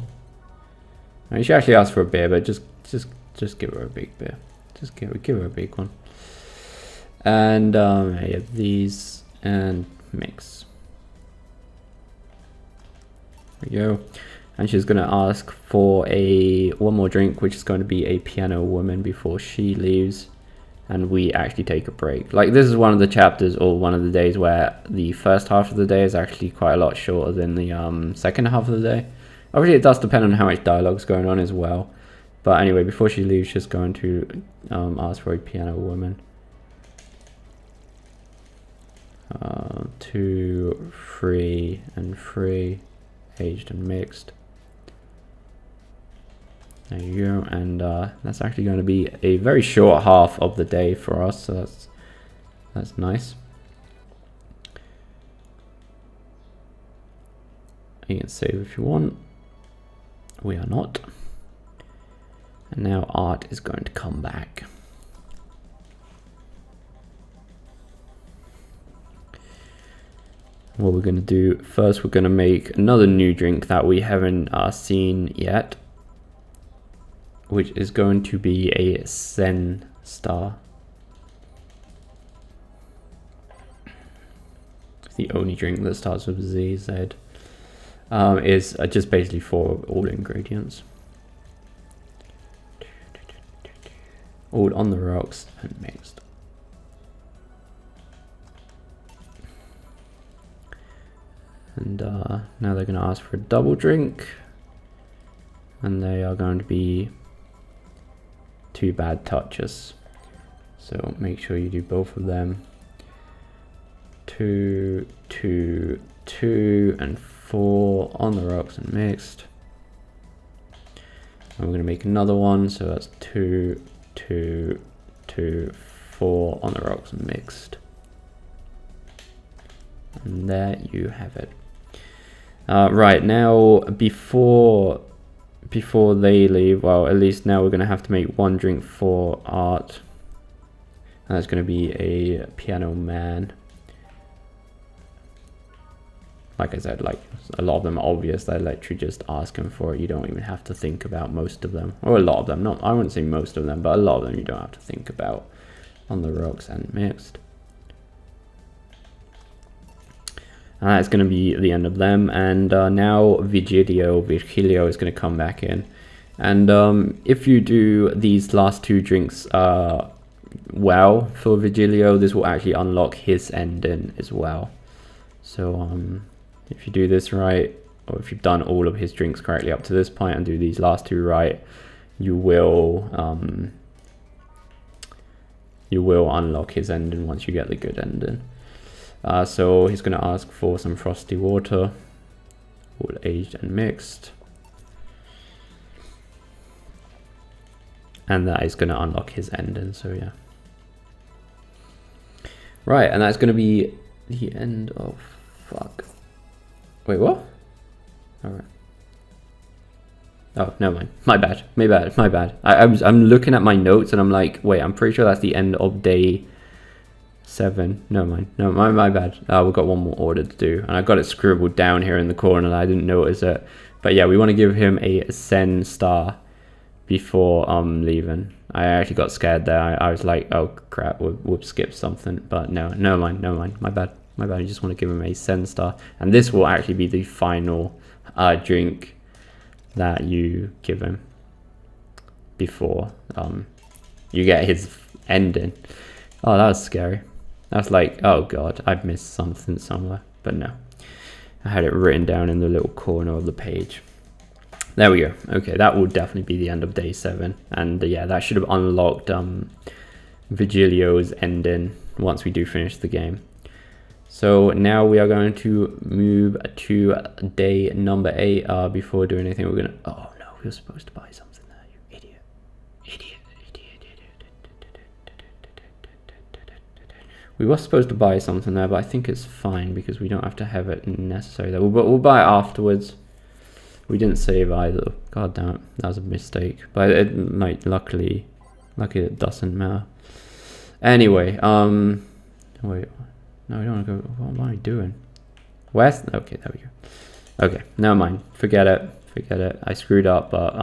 [SPEAKER 1] I mean, she actually asked for a beer, but just give her a big beer. Just give her a big one. And I have these and mix. There we go. And she's going to ask for one more drink, which is going to be a piano woman before she leaves. And we actually take a break. Like, this is one of the chapters or one of the days where the first half of the day is actually quite a lot shorter than the second half of the day. Obviously, it does depend on how much dialogue's going on as well. But anyway, before she leaves, she's going to ask for a piano woman. 2, 3, and 3, aged and mixed. There you go, and that's actually going to be a very short half of the day for us, so that's nice. You can save if you want. We are not. And now art is going to come back. What we're going to do first, we're going to make another new drink that we haven't seen yet, which is going to be a Zen Star. The only drink that starts with ZZ. Is just basically for all ingredients. All on the rocks and mixed. And now they're going to ask for a double drink. And they are going to be 2 bad touches. So make sure you do both of them. 2, 2, 2, and 4 on the rocks and mixed. And we're going to make another one, so that's 2, 2, 2, 4 on the rocks and mixed. And there you have it. Right, now before they leave, well, at least now we're going to have to make one drink for art. And that's going to be a piano man. Like I said, like a lot of them are obvious. They let you just ask them for it. You don't even have to think about most of them, or a lot of them. Not, I wouldn't say most of them, but a lot of them you don't have to think about. On the rocks and mixed. And that's going to be the end of them. And now Virgilio is going to come back in. And if you do these last 2 drinks well for Virgilio, this will actually unlock his ending as well. So if you do this right, or if you've done all of his drinks correctly up to this point and do these last 2 right, you will unlock his ending once you get the good ending. So he's going to ask for some frosty water, all aged and mixed. And that is going to unlock his ending, so yeah. Right, and that's going to be the end of... Fuck. Wait, what? Alright. Oh, never mind. My bad. I'm looking at my notes and I'm like, wait, I'm pretty sure that's the end of day 7. Never mind. No, my bad. We've got one more order to do. And I got it scribbled down here in the corner and I didn't notice it. But yeah, we want to give him a Zen Star before leaving. I actually got scared there. I was like, oh crap, we'll skip something. But no, never mind. My bad. I just want to give him a Zen Star. And this will actually be the final drink that you give him before you get his ending. Oh, that was scary. That's like, oh god, I've missed something somewhere. But no, I had it written down in the little corner of the page. There we go. Okay, that will definitely be the end of day 7. And yeah, that should have unlocked Virgilio's ending once we do finish the game. So now we are going to move to day number 8. Before doing anything, we're gonna... Oh no, we were supposed to buy something there, you idiot. We were supposed to buy something there, but I think it's fine because we don't have to have it necessary there. We'll buy it afterwards. We didn't save either. God damn it, that was a mistake. But it might, luckily it doesn't matter. Anyway, wait. No, we don't want to go. What am I doing? West? Okay, there we go. Okay, never mind. Forget it. Forget it. I screwed up, but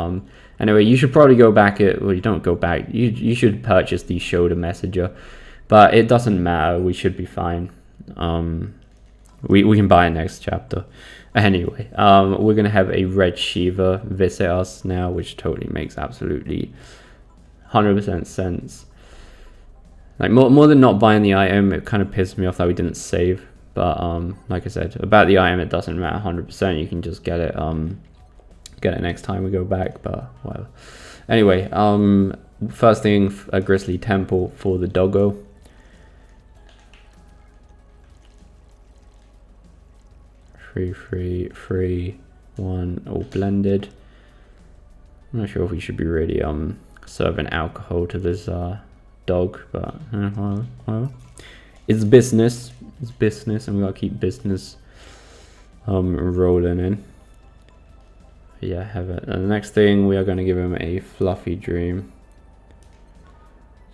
[SPEAKER 1] anyway, you should probably go back well, you don't go back. You should purchase the shoulder messenger. But it doesn't matter, we should be fine. We can buy it next chapter. Anyway, we're gonna have a red Shiva visit us now, which totally makes absolutely 100% sense. Like more than not buying the item, it kind of pissed me off that we didn't save. But like I said, about the item, it doesn't matter 100%. You can just get it next time we go back. But well, anyway, first thing, a Grizzly Temple for the doggo. Free, 1 all blended. I'm not sure if we should be really serving alcohol to this dog, but well, it's business. It's business, and we gotta keep business rolling in. Yeah, have it. And the next thing, we are going to give him a fluffy dream.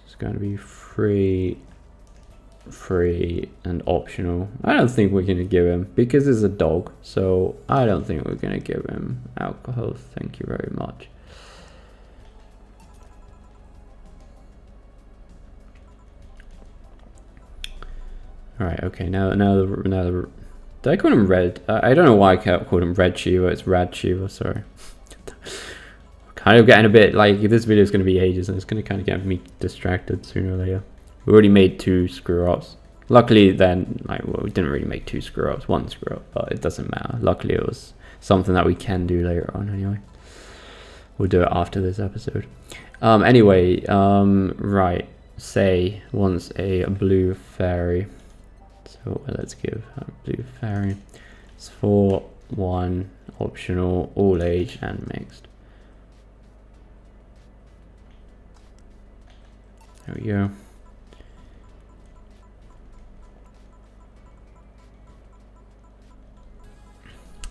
[SPEAKER 1] It's going to be free and optional. I don't think we're going to give him, because it's a dog, so I don't think we're going to give him alcohol. Thank you very much. All right, okay, now the did I call him Red? I don't know why I kept calling him Red Shiva. It's Rad Shiva, sorry. Kind of getting a bit like, this video is going to be ages and it's going to kind of get me distracted sooner or later. We already made 2 screw-ups. Luckily then, like, well, we didn't really make 2 screw-ups, 1 screw-up, but it doesn't matter. Luckily it was something that we can do later on anyway. We'll do it after this episode. Anyway, right, Say wants a blue fairy. So let's give a blue fairy. It's 4, 1, optional, all age and mixed. There we go.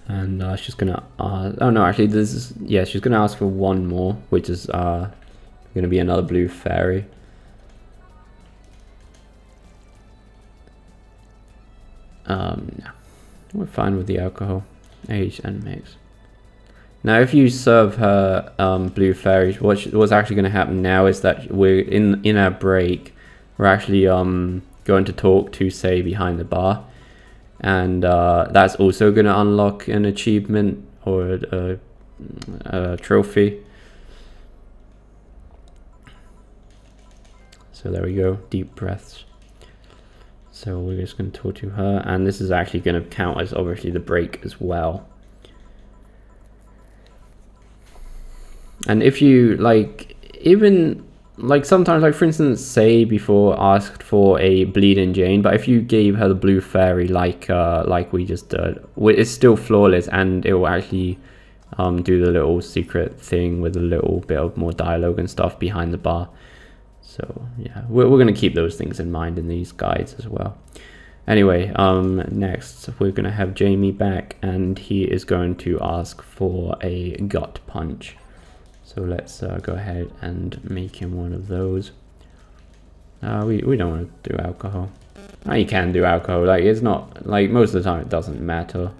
[SPEAKER 1] And she's gonna oh no, actually this is, yeah, she's gonna ask for 1 more, which is gonna be another blue fairy. No, we're fine with the alcohol, age and mix. Now, if you serve her blue fairies, what's actually going to happen now is that we're in our break. We're actually going to talk to Say behind the bar, and that's also going to unlock an achievement or a trophy. So there we go, deep breaths. So we're just going to talk to her, and this is actually going to count as obviously the break as well. And if you like, even like sometimes, like for instance, Say before asked for a Bleeding Jane, but if you gave her the blue fairy like we just did, it's still flawless, and it will actually do the little secret thing with a little bit of more dialogue and stuff behind the bar. So yeah, we're going to keep those things in mind in these guides as well. Anyway, next we're going to have Jamie back, and he is going to ask for a gut punch. So let's go ahead and make him one of those. We don't want to do alcohol. You can do alcohol, like it's not, like most of the time it doesn't matter.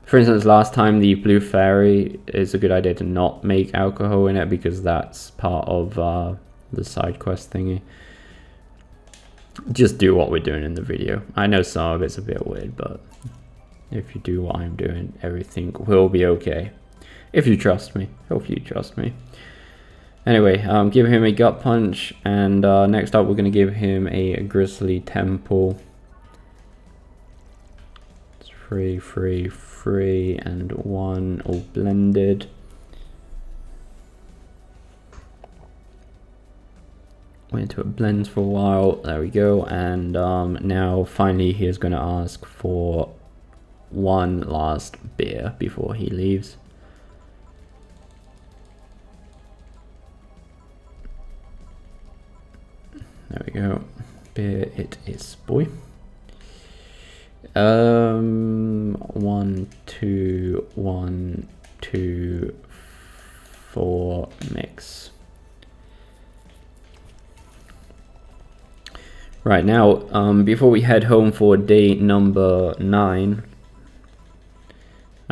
[SPEAKER 1] For instance, last time the blue fairy, it's a good idea to not make alcohol in it, because that's part of the side quest thingy. Just do what we're doing in the video. I know some of it's a bit weird, but if you do what I'm doing, everything will be okay. If you trust me. Hope you trust me. Anyway, give him a gut punch, and next up we're going to give him a Grizzly Temple. It's free, and 1 all blended. Wait until it blends for a while. There we go. And now finally he is going to ask for 1 last beer before he leaves. There we go. Beer it is, boy. 1, 2, 1, 2, 4 mix. Right now, before we head home for day number 9,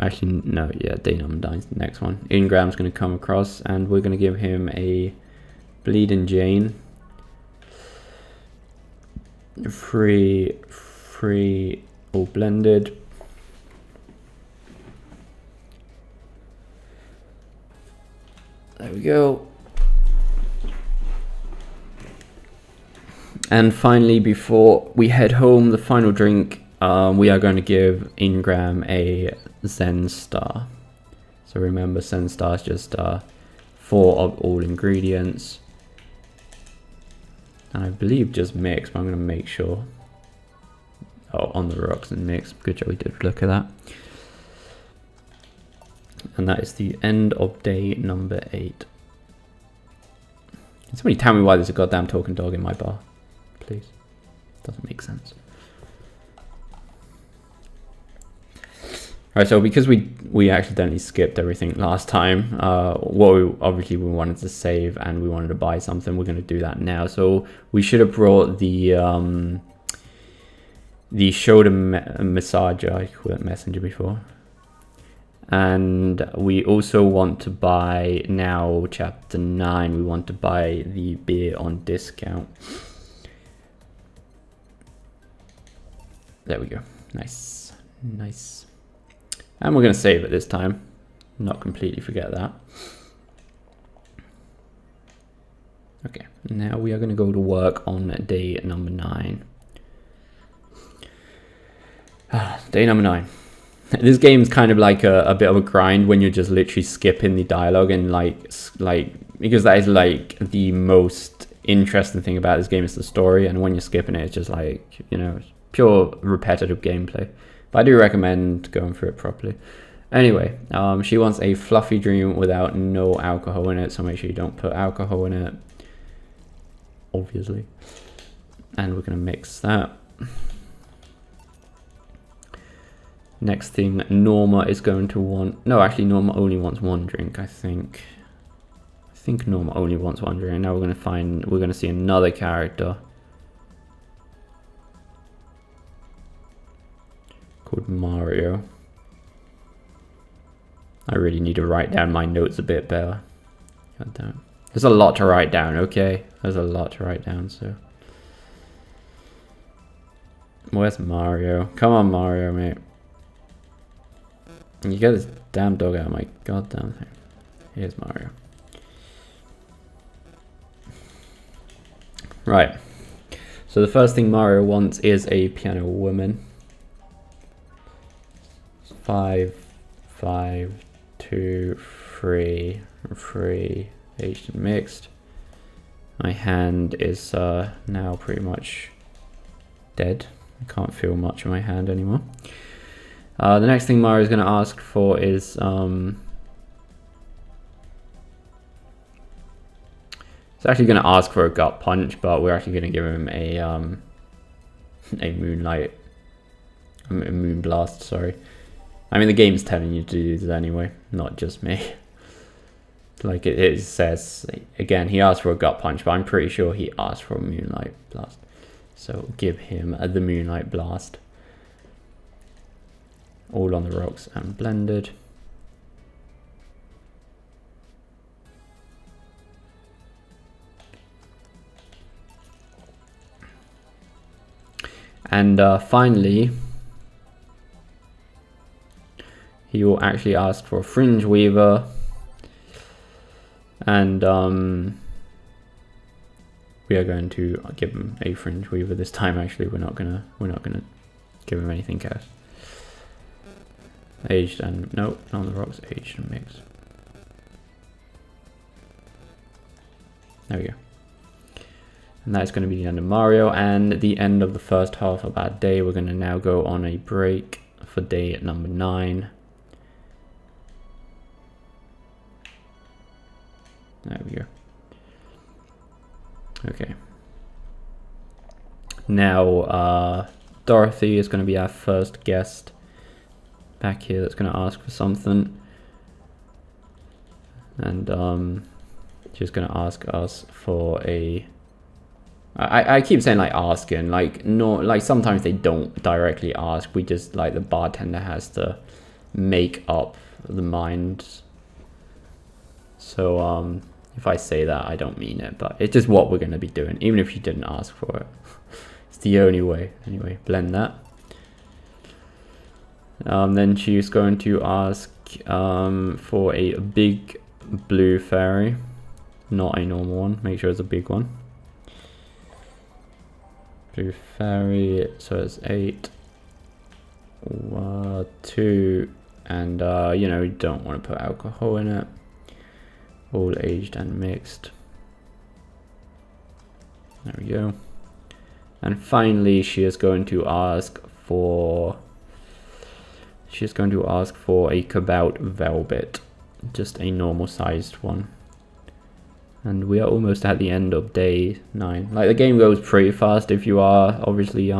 [SPEAKER 1] Actually, no, yeah, day number 9 is the next one. Ingram's going to come across, and we're going to give him a Bleeding Jane. Free, all blended. There we go. And finally, before we head home, the final drink, we are going to give Ingram a Zen Star. So remember, Zen Star is just 4 of all ingredients. And I believe just mix, but I'm going to make sure. Oh, on the rocks and mix. Good job, we did look at that. And that is the end of day number 8. Can somebody tell me why there's a goddamn talking dog in my bar? Please. Doesn't make sense. Alright, so because we accidentally skipped everything last time, obviously we wanted to save and we wanted to buy something, we're going to do that now. So we should have brought the shoulder massager, I call it messenger before. And we also want to buy, now chapter 9, we want to buy the beer on discount. There we go. Nice. Nice. And we're going to save it this time. Not completely forget that. Okay, now we are going to go to work on day number 9. Day number 9. This game's kind of like a bit of a grind when you're just literally skipping the dialogue, and like because that is like the most interesting thing about this game is the story, and when you're skipping it, it's just like, you know, pure repetitive gameplay. But I do recommend going through it properly. Anyway, she wants a fluffy dream without no alcohol in it, so make sure you don't put alcohol in it, obviously. And we're going to mix that. Next thing, Norma is going to want... No, actually, Norma only wants 1 drink, I think. I think Norma only wants 1 drink. Now we're going to see another character called Mario. I really need to write down my notes a bit better. God damn. There's a lot to write down, okay? There's a lot to write down, so... Where's Mario? Come on, Mario, mate. You get this damn dog out of my goddamn thing. Here's Mario. Right. So the first thing Mario wants is a piano woman. 5, 5, 2, 3, 3, aged and mixed. My hand is now pretty much dead. I can't feel much in my hand anymore. The next thing Mario is going to ask for is it's actually going to ask for a gut punch, but we're actually going to give him a moon blast. Sorry. I mean, the game's telling you to do this anyway, not just me. Like it says, again, he asked for a gut punch, but I'm pretty sure he asked for a moonlight blast. So give him the moonlight blast. All on the rocks and blended. And finally, he will actually ask for a fringe weaver, and we are going to give him a fringe weaver this time. Actually, we're not gonna give him anything else. Aged and no, not on the rocks. Aged and mixed. There we go. And that's going to be the end of Mario and the end of the first half of our day. We're going to now go on a break for day number 9. There we go. Okay. Now, Dorothy is going to be our first guest back here that's going to ask for something. And she's going to ask us for a... I keep saying like asking, like no, like sometimes they don't directly ask. We just like the bartender has to make up the mind. So if I say that, I don't mean it, but it's just what we're going to be doing, even if you didn't ask for it. It's the only way. Anyway, blend that. Then she's going to ask for a big blue fairy, not a normal one. Make sure it's a big one. Blue fairy, so it's 8, 2, and you know, you don't want to put alcohol in it. All aged and mixed. There we go. And finally, she is going to ask for a Cobalt Velvet, just a normal sized one. And we are almost at the end of day 9. Like, the game goes pretty fast if you are obviously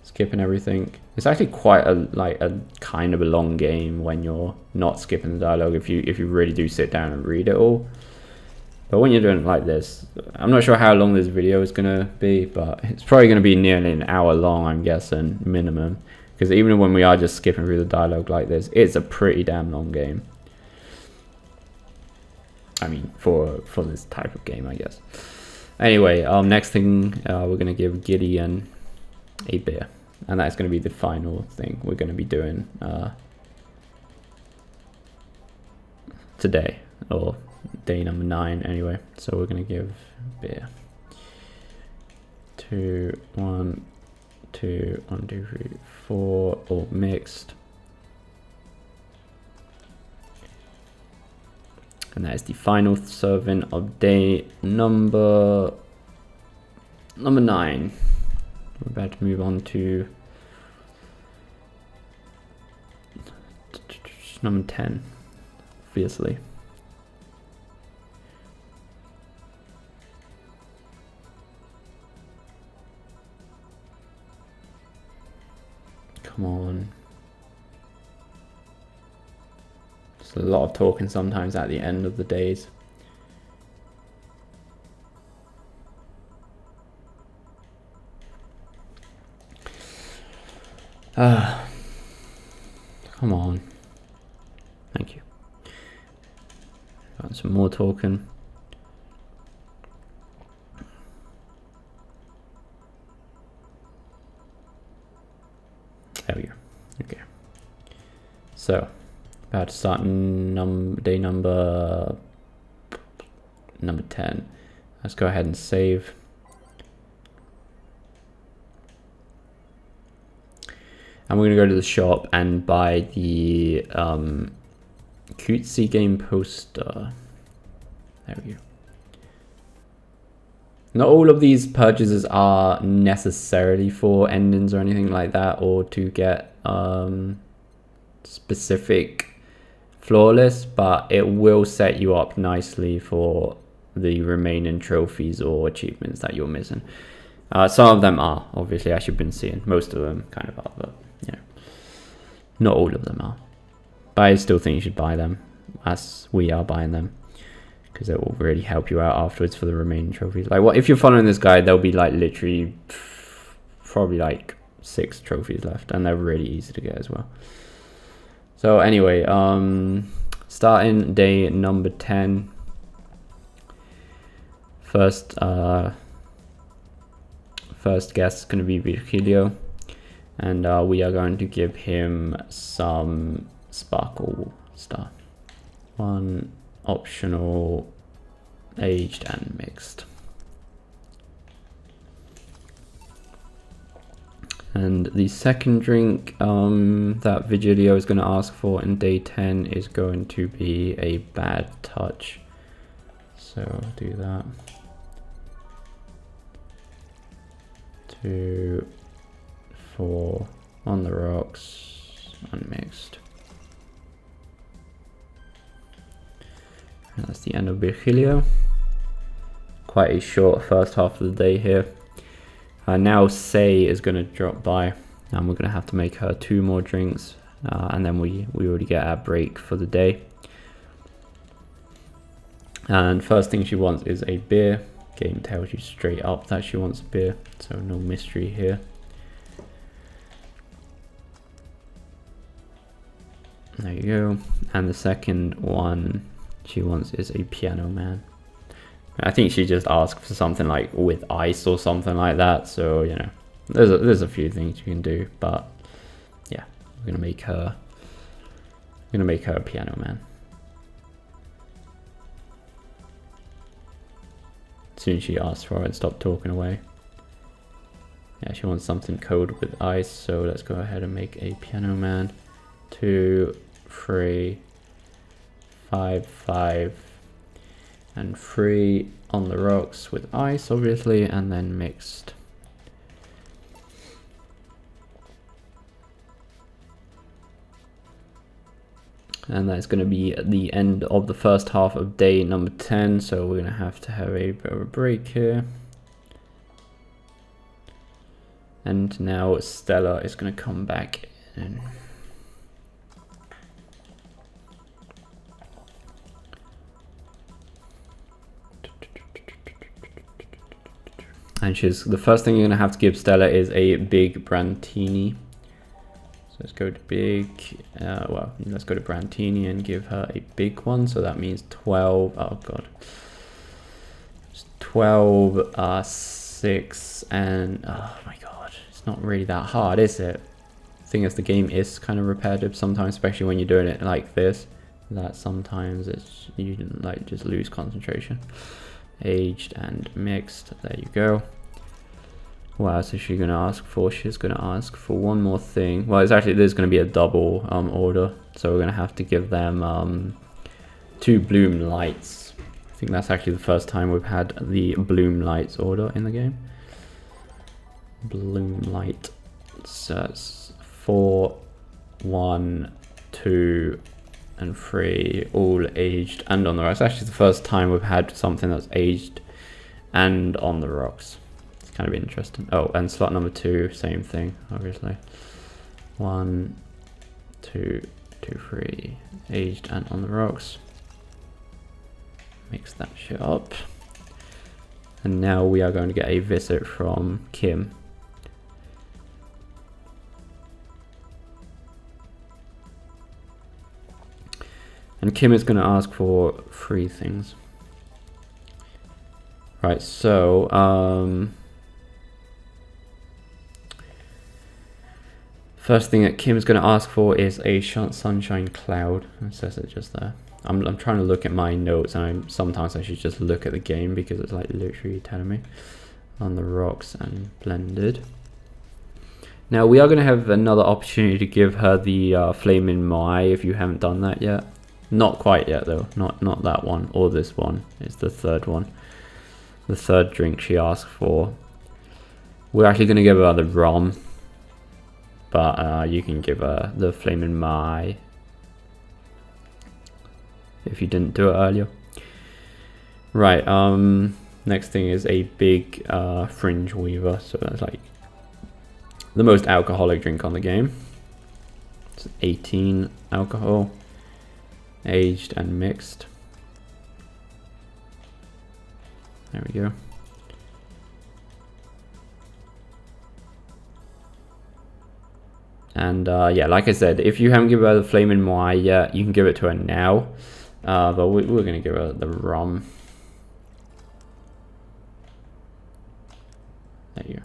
[SPEAKER 1] skipping everything. It's actually quite a kind of a long game when you're not skipping the dialogue, if you really do sit down and read it all. But when you're doing it like this, I'm not sure how long this video is gonna be, but it's probably gonna be nearly an hour long, I'm guessing, minimum. Because even when we are just skipping through the dialogue like this, it's a pretty damn long game. I mean, for this type of game, I guess. Anyway, next thing, we're gonna give Gideon a beer, and that's gonna be the final thing we're gonna be doing today, or day number 9 anyway. So we're gonna give beer. 2, 1, 2, 1, 2, 3, 4, all mixed. And that is the final serving of day number 9. We're about to move on to number 10, obviously. Come on. Just a lot of talking sometimes at the end of the days. Come on. Thank you. Got some more talking. There we go. Okay. So, about to start day number 10. Let's go ahead and save. And we're going to go to the shop and buy the cutesy game poster. There we go. Not all of these purchases are necessarily for endings or anything like that, or to get specific flawless, but it will set you up nicely for the remaining trophies or achievements that you're missing. Some of them are, obviously, as you've been seeing. Most of them kind of are, but yeah, not all of them are. But I still think you should buy them, as we are buying them, because it will really help you out afterwards for the remaining trophies. Like, what if you're following this guide, there'll be like literally probably like 6 trophies left, and they're really easy to get as well. So anyway, starting day number 10. First guest is going to be Virgilio, and we are going to give him some sparkle stuff. 1 optional, aged and mixed. And the second drink that Virgilio is going to ask for in day 10 is going to be a bad touch. So I'll do that. 2, 4, on the rocks, unmixed. And that's the end of Virgilio. Quite a short first half of the day here. Now Say is going to drop by, and we're going to have to make her 2 more drinks, and then we already get our break for the day. And first thing she wants is a beer. Game tells you straight up that she wants a beer, so no mystery here. There you go. And the second one she wants is a piano man. I think she just asked for something like with ice or something like that. So, you know, there's a few things you can do, but yeah, we're gonna make her a piano man. As soon as she asks for it, stop talking away. Yeah, she wants something cold with ice, so let's go ahead and make a piano man. 2, 3, 5, 5, and 3 on the rocks with ice, obviously, and then mixed. And that's going to be at the end of the first half of day number 10, so we're going to have a bit of a break here. And now Stella is going to come back in. And the first thing you're going to have to give Stella is a big Brantini. So let's go to big, let's go to Brantini and give her a big one. So that means 12, oh God. It's 12, 6, and oh my God, it's not really that hard, is it? The thing is, the game is kind of repetitive sometimes, especially when you're doing it like this, that sometimes you like just lose concentration. Aged and mixed, there you go. What else is she going to ask for? She's going to ask for one more thing. Well, there's going to be a double order, so we're going to have to give them 2 bloom lights. I think that's actually the first time we've had the bloom lights order in the game. Bloom light. So it's 4, 1, 2, and 3, all aged and on the rocks. Actually, the first time we've had something that's aged and on the rocks. It's kind of interesting. Oh, and slot number 2, same thing, obviously. 1, 2, 2, 3, aged and on the rocks. Mix that shit up. And now we are going to get a visit from Kim. And Kim is going to ask for 3 things. Right, so first thing that Kim's going to ask for is a sunshine cloud. It says it just there. I'm trying to look at my notes, and sometimes I should just look at the game because it's like literally telling me. On the rocks and blended. Now we are going to have another opportunity to give her the Flaming Mai if you haven't done that yet. Not quite yet though, not that one or this one. It's the third one. The third drink she asked for. We're actually going to give her the rum, but you can give her the Flaming Mai if you didn't do it earlier. Right, next thing is a big Fringe Weaver, so that's like the most alcoholic drink on the game. It's 18 alcohol. Aged and mixed. There we go. And yeah, like I said, if you haven't given her the Flaming Mai yet, you can give it to her now. But we're going to give her the rum. There you go.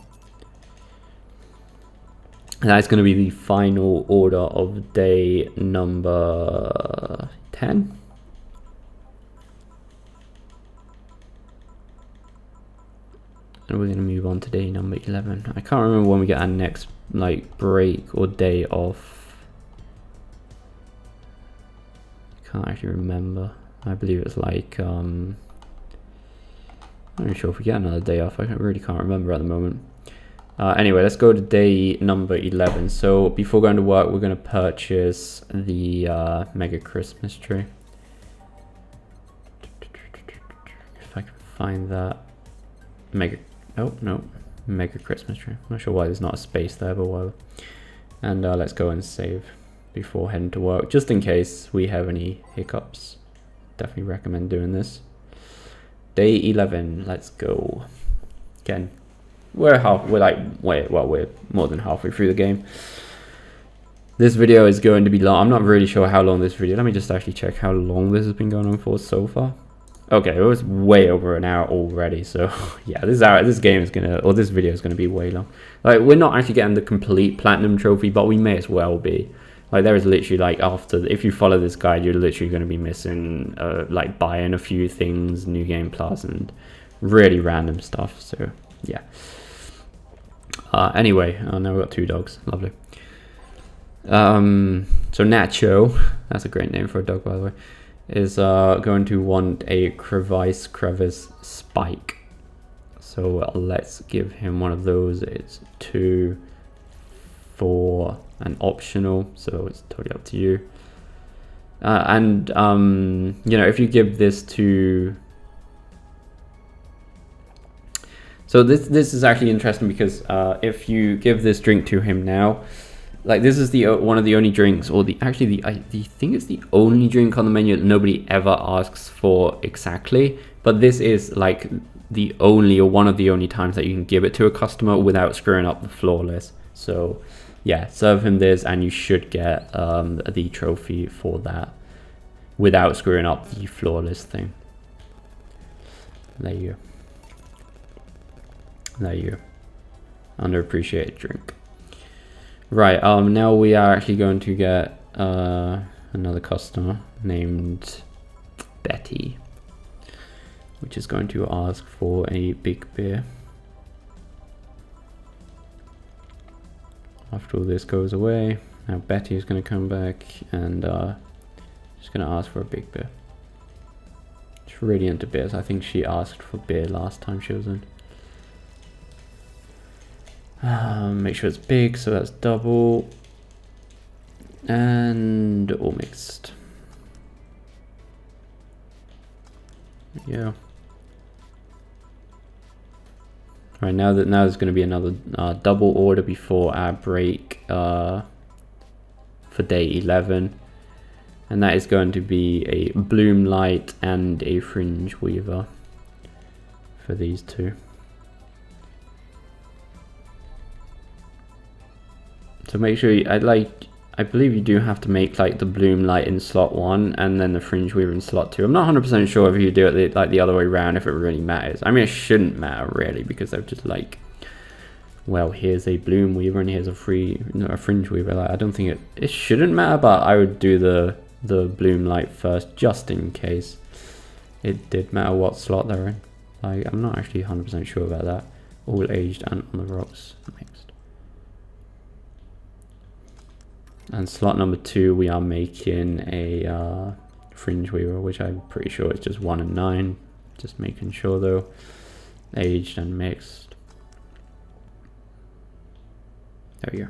[SPEAKER 1] And that's going to be the final order of day number 10. And we're going to move on to day number 11. I can't remember when we get our next like break or day off. I can't actually remember. I believe it's like I'm not sure if we get another day off. I really can't remember at the moment. Anyway, let's go to day number 11. So before going to work, we're going to purchase the Mega Christmas tree. If I can find that. Mega Christmas tree. I'm not sure why there's not a space there, but whatever. And let's go and save before heading to work, just in case we have any hiccups. Definitely recommend doing this. Day 11, let's go. Again, we're more than halfway through the game. This video is going to be long. I'm not really sure how long this video. Let me just actually check how long this has been going on for so far. Okay, it was way over an hour already. So yeah, this game is gonna, or this video is gonna be way long. Like, we're not actually getting the complete platinum trophy, but we may as well be. Like, there is literally, like, after, if you follow this guide, you're literally going to be missing, like, buying a few things, New Game Plus, and really random stuff. So yeah. Anyway, oh, now we've got 2 dogs. Lovely. So Nacho, that's a great name for a dog, by the way, is going to want a crevice spike. So let's give him one of those. It's 2, 4, and optional, so it's totally up to you. You know, if you give this to, so this is actually interesting because if you give this drink to him now, like, this is the one of the only drinks, or I think it's the only drink on the menu that nobody ever asks for exactly, but this is like the only, or one of the only times that you can give it to a customer without screwing up the flawless. So yeah, serve him this and you should get the trophy for that without screwing up the flawless thing. There you go. There you go. Underappreciated drink. Right, now we are actually going to get another customer named Betty, which is going to ask for a big beer. After all this goes away, now Betty is going to come back and she's going to ask for a big beer. She's really into beers. I think she asked for beer last time she was in. Make sure it's big, so that's double. And all mixed. Yeah. Right, now there's going to be another double order before our break for day 11, and that is going to be a bloom light and a fringe weaver for these 2. So make sure I believe you do have to make like the bloom light in slot 1 and then the fringe weaver in slot 2. I'm not 100% sure if you do it like the other way around, if it really matters. I mean, it shouldn't matter really, because they're just like, well, here's a bloom weaver and here's a fringe weaver. Like, I don't think it shouldn't matter, but I would do the bloom light first just in case it did matter what slot they're in. Like, I'm not actually 100% sure about that. All aged and on the rocks mixed. And slot number 2, we are making a fringe weaver, which I'm pretty sure is just 1 and 9. Just making sure though. Aged and mixed. There we go.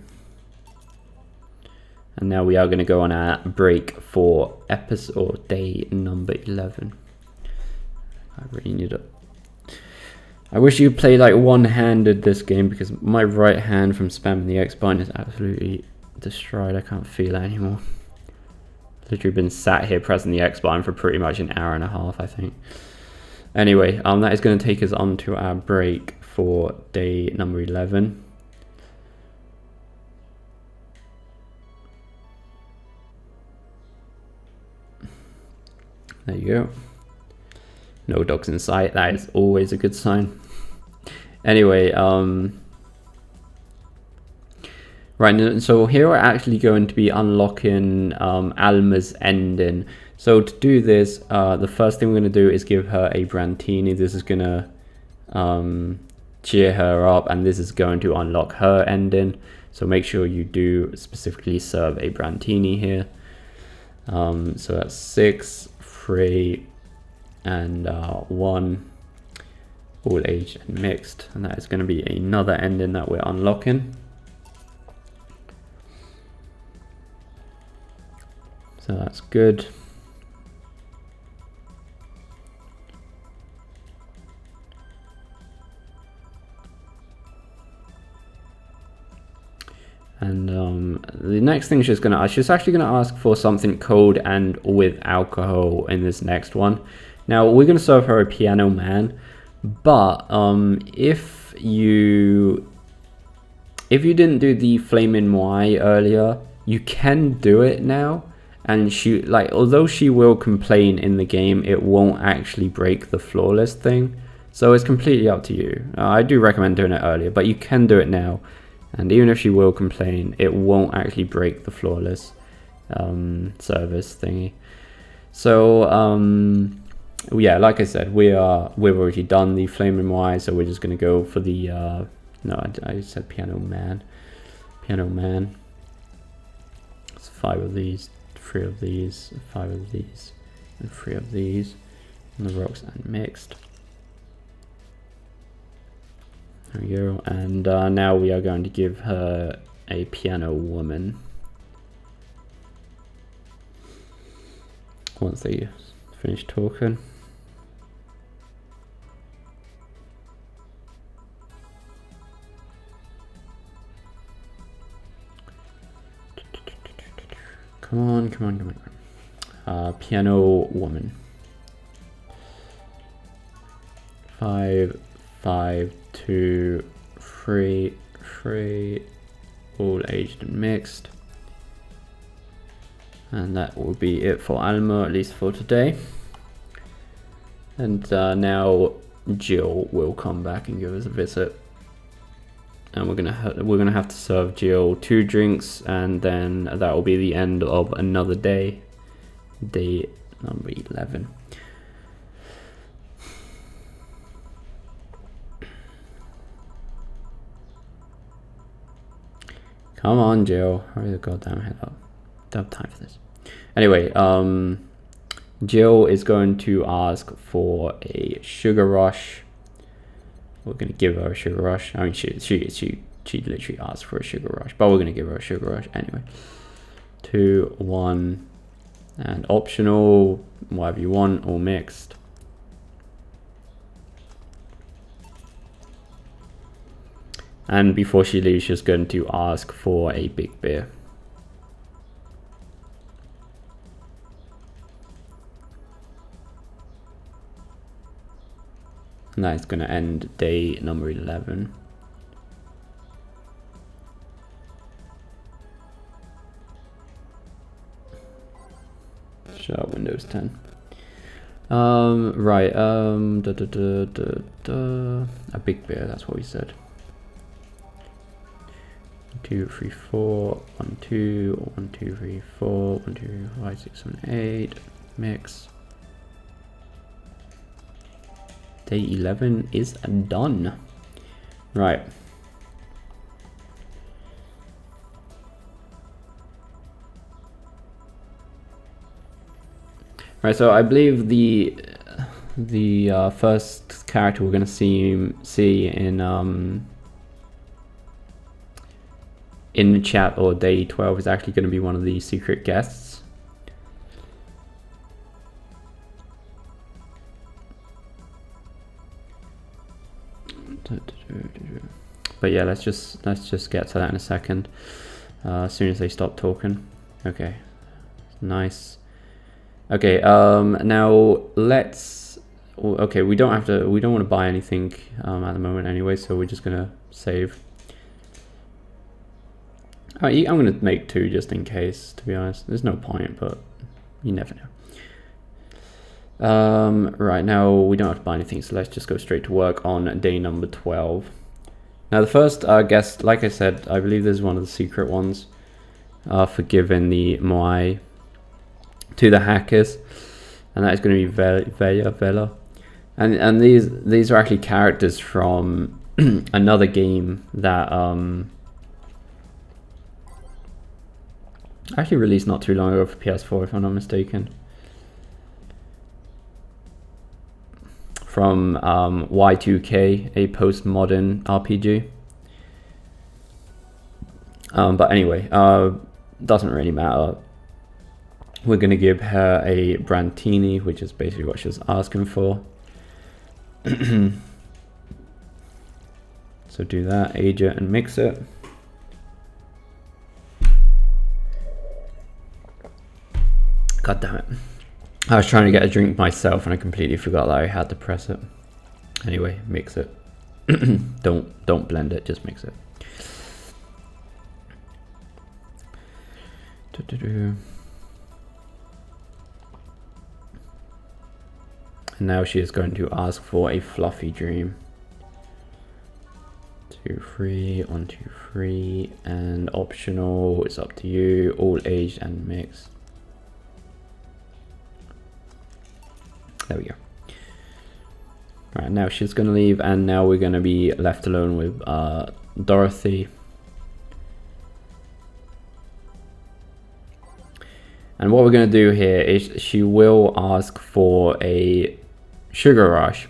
[SPEAKER 1] And now we are going to go on our break for episode day number 11. I really need it. I wish you could play like one-handed this game, because my right hand from spamming the X button is absolutely destroyed. I can't feel it anymore. Literally been sat here pressing the X button for pretty much an hour and a half, I think. Anyway, that is going to take us on to our break for day number 11. There you go. No dogs in sight. That is always a good sign. Anyway, right, so here we're actually going to be unlocking Alma's ending. So to do this, the first thing we're going to do is give her a Brantini. This is going to cheer her up, and this is going to unlock her ending. So make sure you do specifically serve a Brantini here. So that's 6, 3, and 1, all aged and mixed. And that is going to be another ending that we're unlocking. So that's good. And the next thing she's actually gonna ask for something cold and with alcohol in this next one. Now we're gonna serve her a Piano Man, but if you didn't do the Flamin' Moi earlier, you can do it now, and she, like, although she will complain in the game, it won't actually break the flawless thing. So it's completely up to you. I do recommend doing it earlier, but you can do it now. And even if she will complain, it won't actually break the flawless service thingy. So yeah, like I said, we've already done the flaming wire, so we're just gonna go for the no, I said piano man. It's 5 of these, 3 of these, 5 of these, and 3 of these, and the rocks and mixed. There we go. And now we are going to give her a piano woman. Once they finish talking. Come on. Piano woman. 5, 5, 2, 3, 3, all aged and mixed. And that will be it for Alma, at least for today. And now Jill will come back and give us a visit. And we're gonna have to serve Jill 2 drinks, and then that will be the end of another day. Day number 11. Come on, Jill, hurry the goddamn head up. Don't have time for this. Anyway, Jill is going to ask for a sugar rush. We're gonna give her a sugar rush. I mean, she literally asked for a sugar rush, but we're gonna give her a sugar rush anyway. 2, 1, and optional, whatever you want, all mixed. And before she leaves, she's going to ask for a big beer. And that's going to end day number 11. Shut up, Windows 10. Right, a big beer, that's what we said. 2, 3, 4, 1, 2, 1, 2, 3, 4, 1, 2, 3, 4, 5, 6, 7, 8, mix. Day 11 is done. Right. Right, so I believe the first character we're going to see in the chat, or day 12, is actually going to be one of the secret guests. But yeah, let's just get to that in a second. As soon as they stop talking. Okay, nice. Okay, now let's. Okay, we don't want to buy anything at the moment anyway, so we're just gonna save. I'm gonna make 2 just in case. To be honest, there's no point, but you never know. Right, now we don't have to buy anything, so let's just go straight to work on day number 12. Now the first guest, like I said, I believe this is one of the secret ones for giving the Moai to the hackers, and that is going to be Vela. And these are actually characters from another game that actually released not too long ago for PS4, if I'm not mistaken. From Y2K, a postmodern RPG. But anyway, doesn't really matter. We're going to give her a Brantini, which is basically what she was asking for. So do that, age it and mix it. God damn it. I was trying to get a drink myself and I completely forgot that I had to press it. Anyway, mix it. Don't blend it, just mix it. And now she is going to ask for a fluffy dream. 2, 3, 1, 2, 3, and optional, it's up to you, all aged and mixed. There we go. Alright, now she's gonna leave, and now we're gonna be left alone with Dorothy. And what we're gonna do here is she will ask for a sugar rush.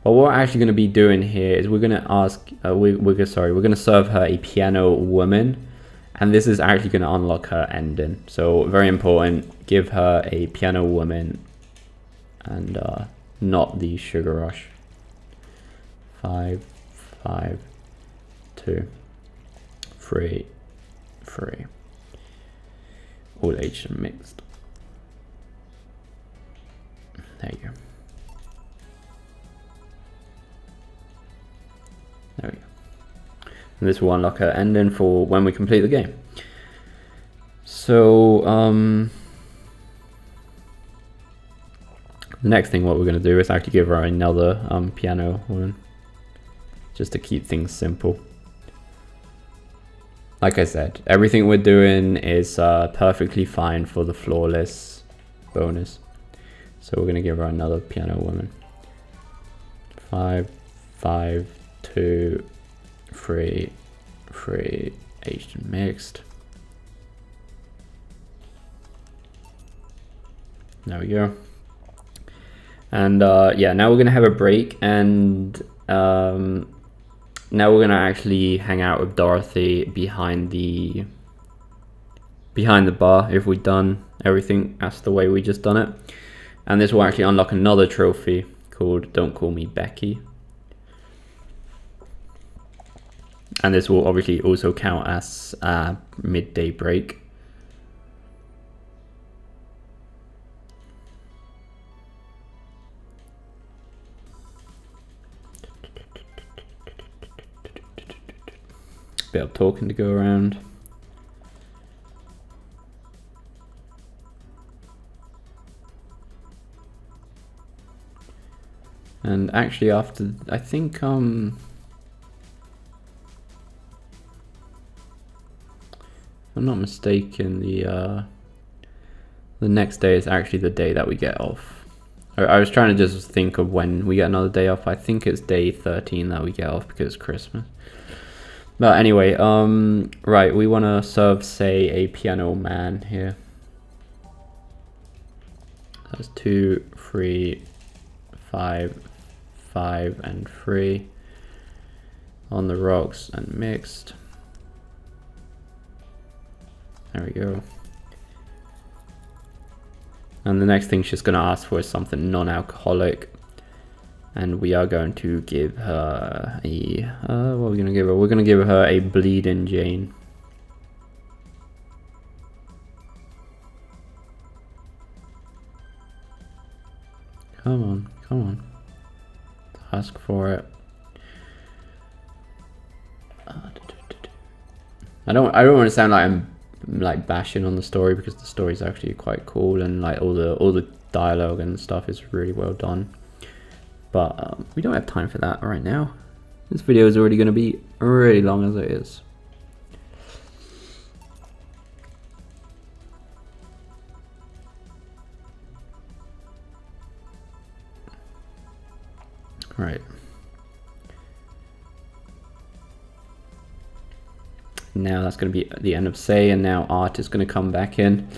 [SPEAKER 1] But what we're actually going to be doing here is we're going to ask, we're going to serve her a piano woman, and this is actually going to unlock her ending. So very important, give her a piano woman and not the sugar rush. 5, 5, 2, 3, 3. All aged and mixed. There you go. There we go. And this will unlock her ending for when we complete the game. So, the next thing what we're going to do is actually give her another piano woman. Just to keep things simple. Like I said, everything we're doing is perfectly fine for the flawless bonus. So we're going to give her another piano woman. 5, 5, 2, 3, 3, aged and mixed. There we go. And yeah, now we're gonna have a break, and now we're gonna actually hang out with Dorothy behind the bar. If we've done everything that's the way we just done it, and this will actually unlock another trophy called "Don't Call Me Becky." And this will obviously also count as a midday break. Bit of talking to go around. And actually after, I think, if I'm not mistaken, the next day is actually the day that we get off. I was trying to just think of when we get another day off. I think it's day 13 that we get off because it's Christmas. But anyway, right, we want to serve, say, a piano man here. That's 2, 3, 5, 5, and 3 on the rocks and mixed. There we go. And the next thing she's going to ask for is something non-alcoholic. And we are going to give her a... what are we going to give her? We're going to give her a Bleeding Jane. Come on, come on. Ask for it. I don't want to sound like I'm like bashing on the story, because the story is actually quite cool, and like all the dialogue and stuff is really well done. But we don't have time for that right now. This video is already going to be really long as it is. Right. Now that's going to be the end of Say, and now Art is going to come back in.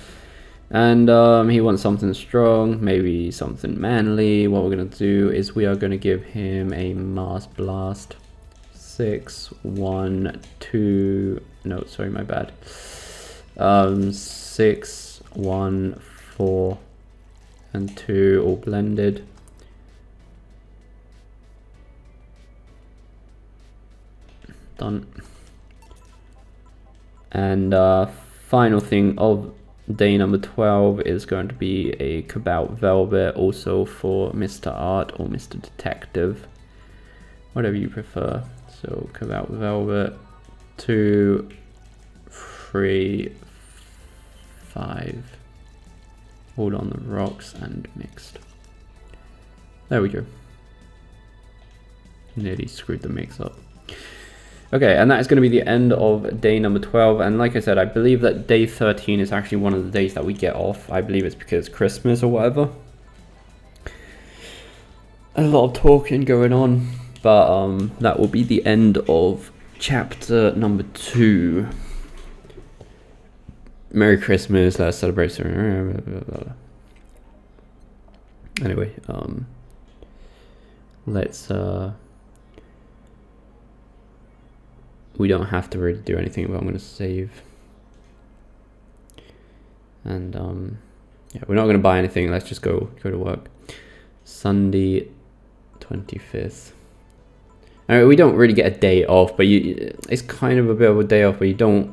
[SPEAKER 1] And he wants something strong, maybe something manly. What we're going to do is we are going to give him a Mars Blast. 6, 1, 2... No, sorry, my bad. 6, 1, 4, and 2, all blended. Done. And final thing of day number 12 is going to be a Cobalt Velvet, also for Mr. Art or Mr. Detective, whatever you prefer. So Cobalt Velvet, 2, 3, 5. All on the rocks and mixed. There we go. Nearly screwed the mix up. Okay, and that is going to be the end of day number 12. And like I said, I believe that day 13 is actually one of the days that we get off. I believe it's because it's Christmas or whatever. A lot of talking going on, but that will be the end of chapter number 2. Merry Christmas, let's celebrate. Anyway, let's we don't have to really do anything, but I'm going to save. And yeah, we're not going to buy anything. Let's just go to work. Sunday 25th. I mean, we don't really get a day off, but it's kind of a bit of a day off, but you don't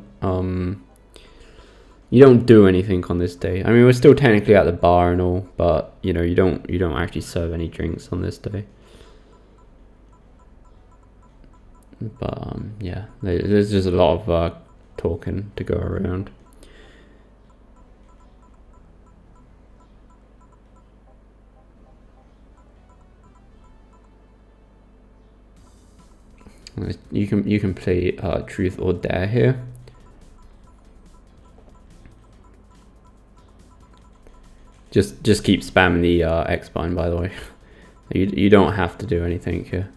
[SPEAKER 1] do anything on this day. I mean, we're still technically at the bar and all, but you know, you don't actually serve any drinks on this day. But yeah, there's just a lot of talking to go around. You can play truth or dare here. Just keep spamming the X button, by the way. You don't have to do anything here.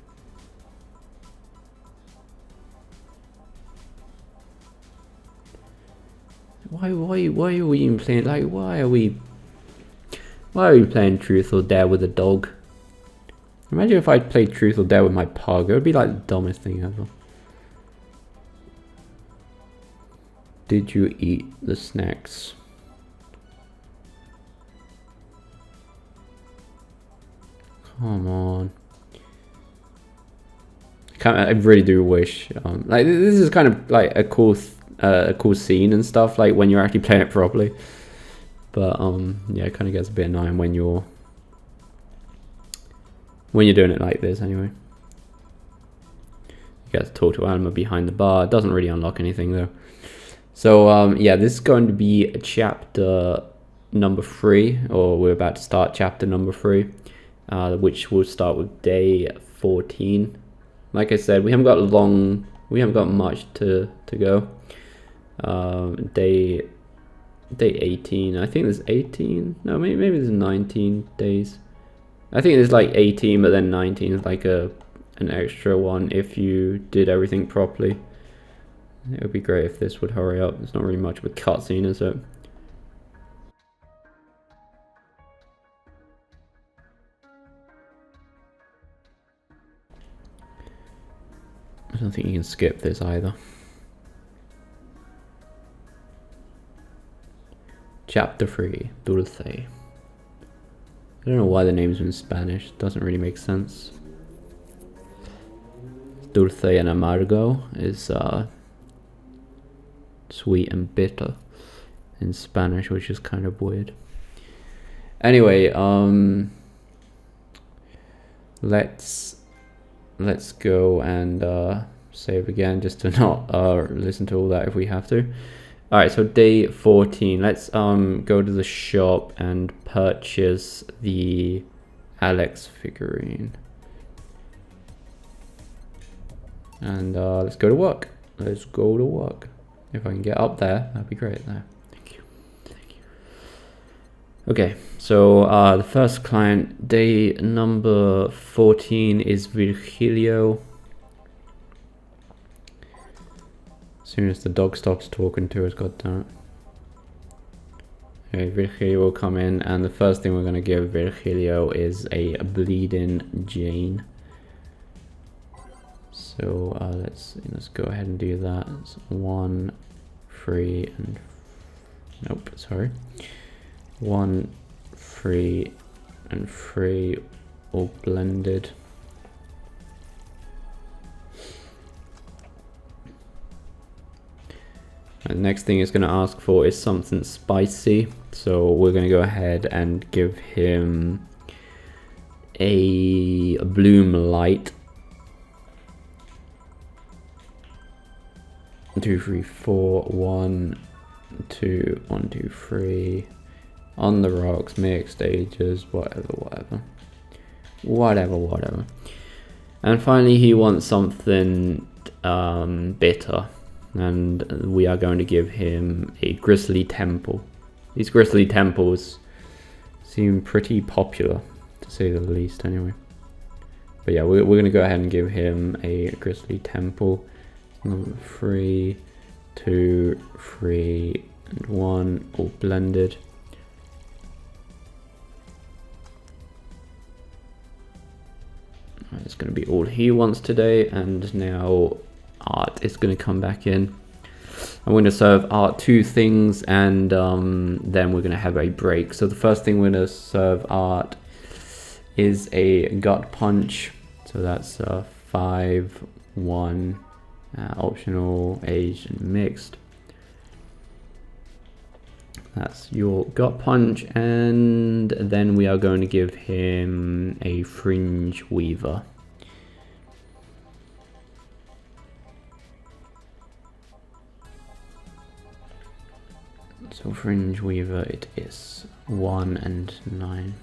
[SPEAKER 1] Why are we even playing? Like, why are we playing truth or dare with a dog? Imagine if I played truth or dare with my pug. It would be like the dumbest thing ever. Did you eat the snacks? Come on. I really do wish. Like, this is kind of like a cool scene and stuff, like when you're actually playing it properly. But yeah, it kind of gets a bit annoying when you're doing it like this. Anyway, you get to talk to Alma behind the bar. It doesn't really unlock anything though. So yeah, this is going to be chapter number 3, or we're about to start chapter number 3, which will start with day 14. Like I said, we haven't got much to go. Day 18. I think there's 18. No, maybe there's 19 days. I think there's like 18, but then 19 is like an extra one if you did everything properly. It would be great if this would hurry up. There's not really much of a cutscene, is it? I don't think you can skip this either. Chapter 3, Dulce. I don't know why the name's in Spanish. It doesn't really make sense. Dulce and amargo is sweet and bitter in Spanish, which is kind of weird. Anyway, let's go and save again, just to not listen to all that if we have to. Alright, so day 14, let's go to the shop and purchase the Alex figurine. And let's go to work. Let's go to work. If I can get up there, that'd be great. There. Thank you. Thank you. Okay, so the first client, day number 14, is Virgilio. As soon as the dog stops talking to us, goddammit. Okay, Virgilio will come in, and the first thing we're going to give Virgilio is a bleeding Jane. So let's go ahead and do that. It's 1, 3, and nope, sorry. 1, 3, and 3 all blended. The next thing it's going to ask for is something spicy, so we're going to go ahead and give him a Bloom Light. 2, 3, 4, 1, 2, 1, 2, 3. On the rocks, mixed stages, whatever. And finally, he wants something bitter, and we are going to give him a Grizzly Temple. These Grizzly Temples seem pretty popular, to say the least, anyway. But yeah, we're going to go ahead and give him a Grizzly Temple. 3, 2, 3, and 1, all blended. It's going to be all he wants today, and now art is going to come back in. I'm going to serve art 2 things, and then we're going to have a break. So the first thing we're going to serve art is a gut punch. So that's 5, 1, optional, aged, and mixed. That's your gut punch, and then we are going to give him a fringe weaver. So fringe weaver it is. 1 and 9.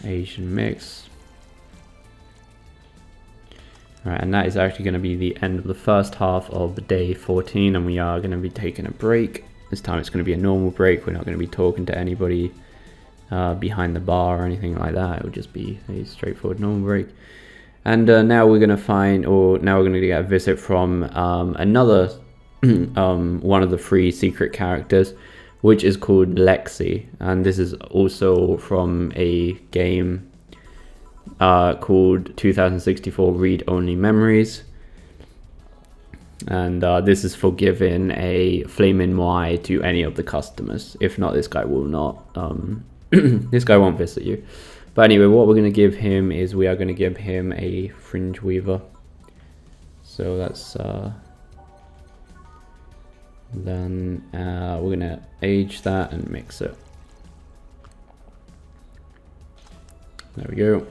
[SPEAKER 1] Asian mix. Right, and that is actually going to be the end of the first half of day 14, and we are going to be taking a break. This time it's going to be a normal break. We're not going to be talking to anybody behind the bar or anything like that. It would just be a straightforward normal break. And now we're going to now we're going to get a visit from another one of the 3 secret characters, which is called Lexi, and this is also from a game called 2064 Read Only Memories, and this is for giving a Flamin' Y to any of the customers. If not, this guy will not this guy won't visit you. But anyway, what we're going to give him is we are going to give him a fringe weaver. So that's then we're going to age that and mix it. There we go.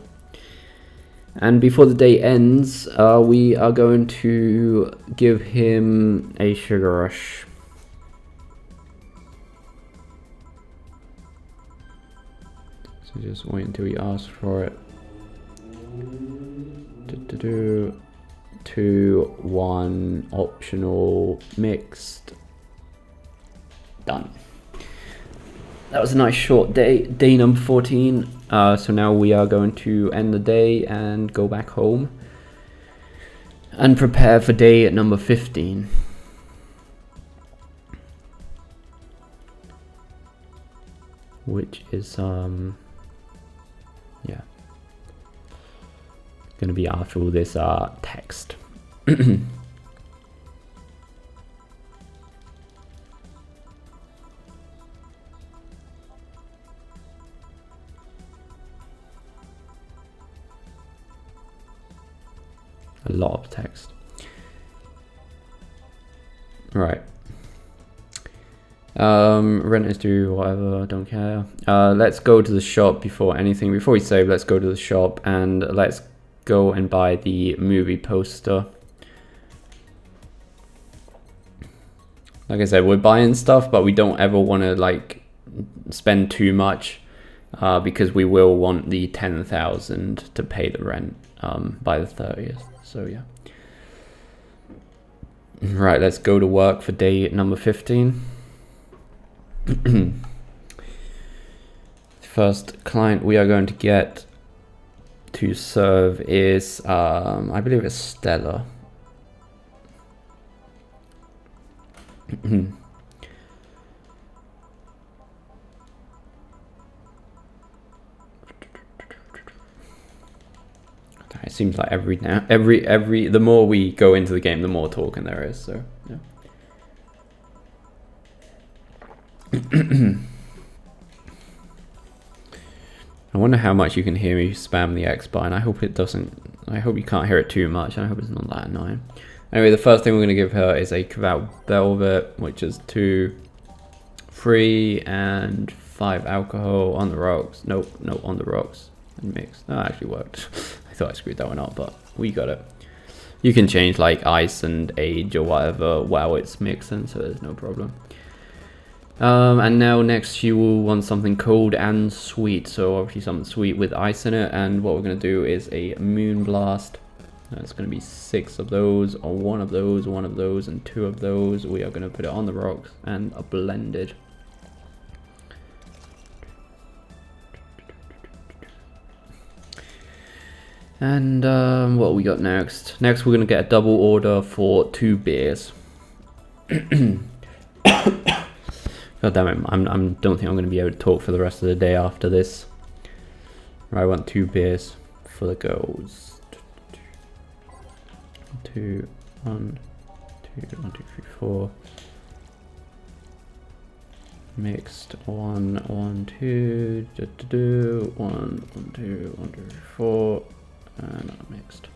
[SPEAKER 1] And before the day ends, we are going to give him a sugar rush. So just wait until he asks for it. 2, 1, optional, mixed. Done. That was a nice short day, day number 14. So now we are going to end the day and go back home and prepare for day number 15. Which is yeah, going to be after all this text. A lot of text. Right. Rent is due, whatever, don't care. Let's go to the shop before we save. Let's go to the shop and let's go and buy the movie poster. Like I said, we're buying stuff, but we don't ever want to like spend too much because we will want the 10,000 to pay the rent by the 30th. So yeah. Right, let's go to work for day number 15. First client we are going to get to serve is I believe it's Stella. It seems like the more we go into the game, the more talking there is. So yeah. I wonder how much you can hear me spam the X button. I hope it doesn't. I hope you can't hear it too much. I hope it's not that annoying. Anyway, the first thing we're going to give her is a Velvet, which is 2, 3, and 5 alcohol on the rocks. Nope, on the rocks and mixed. That actually worked. I thought I screwed that one up, but we got it. You can change like ice and age or whatever while it's mixing, so there's no problem. And now next she will want something cold and sweet, so obviously something sweet with ice in it. And what we're going to do is a moon blast. It's going to be 6 of those, or 1 of those, 1 of those, and 2 of those. We are going to put it on the rocks and blend it. And what we got next? Next we're going to get a double order for 2 beers. God damn it, I don't think I'm going to be able to talk for the rest of the day after this. Right, I want 2 beers for the girls. 2, 1, 2, 1, 2, 3, 4. Mixed 1, 1, 2, 1, 1, 2, 1, 2, 4, and mixed.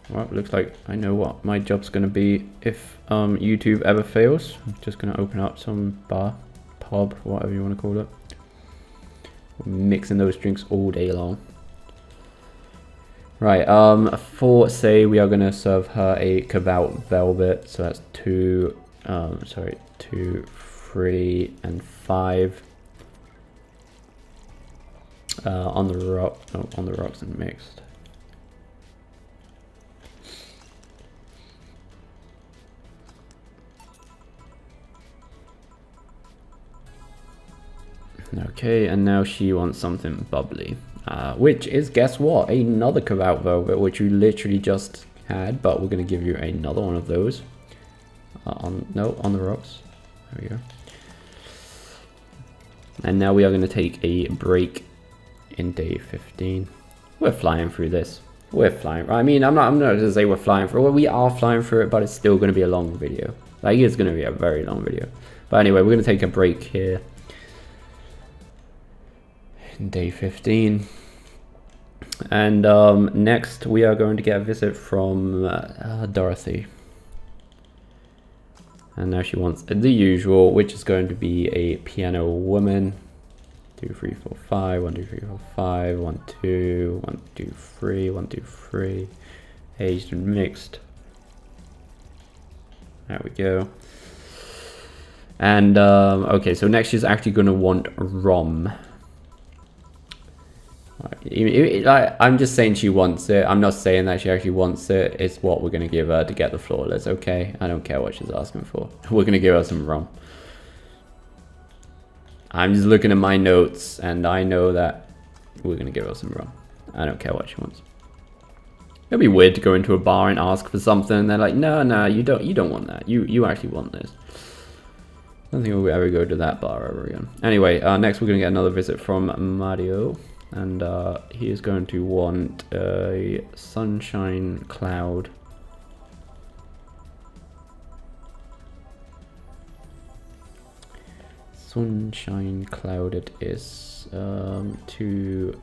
[SPEAKER 1] Well, looks like I know what my job's going to be if YouTube ever fails. I'm just going to open up some bar, pub, whatever you want to call it. We're mixing those drinks all day long. Right, for say we are going to serve her a Cavalt Velvet, so that's 2, 2, 3, and 5 on the rocks and mixed. Okay, and now she wants something bubbly, which is, guess what, another Cavalt Velvet, which you literally just had, but we're going to give you another one of those. On the rocks. There we go. And now we are going to take a break in day 15. We're flying through this. We're flying. I mean, I'm not going to say we're flying through it. Well, we are flying through it, but it's still going to be a long video. Like, it's going to be a very long video. But anyway, we're going to take a break here. Day 15, and next we are going to get a visit from Dorothy, and now she wants the usual, which is going to be a piano woman. 2, 3, 4, 5, 1, 2, 3, 4, 5, 1, 2, 1, 2, 3, 1, 2, 3, aged and mixed. There we go. And okay, so next she's actually going to want rum. I'm just saying she wants it. I'm not saying that she actually wants it. It's what we're going to give her to get the flawless, okay? I don't care what she's asking for. We're going to give her some rum. I'm just looking at my notes, and I know that we're going to give her some rum. I don't care what she wants. It'd be weird to go into a bar and ask for something, and they're like, no, you don't want that. You actually want this. I don't think we'll ever go to that bar ever again. Anyway, next we're going to get another visit from Mario. And he is going to want a sunshine cloud. Sunshine cloud it is. 2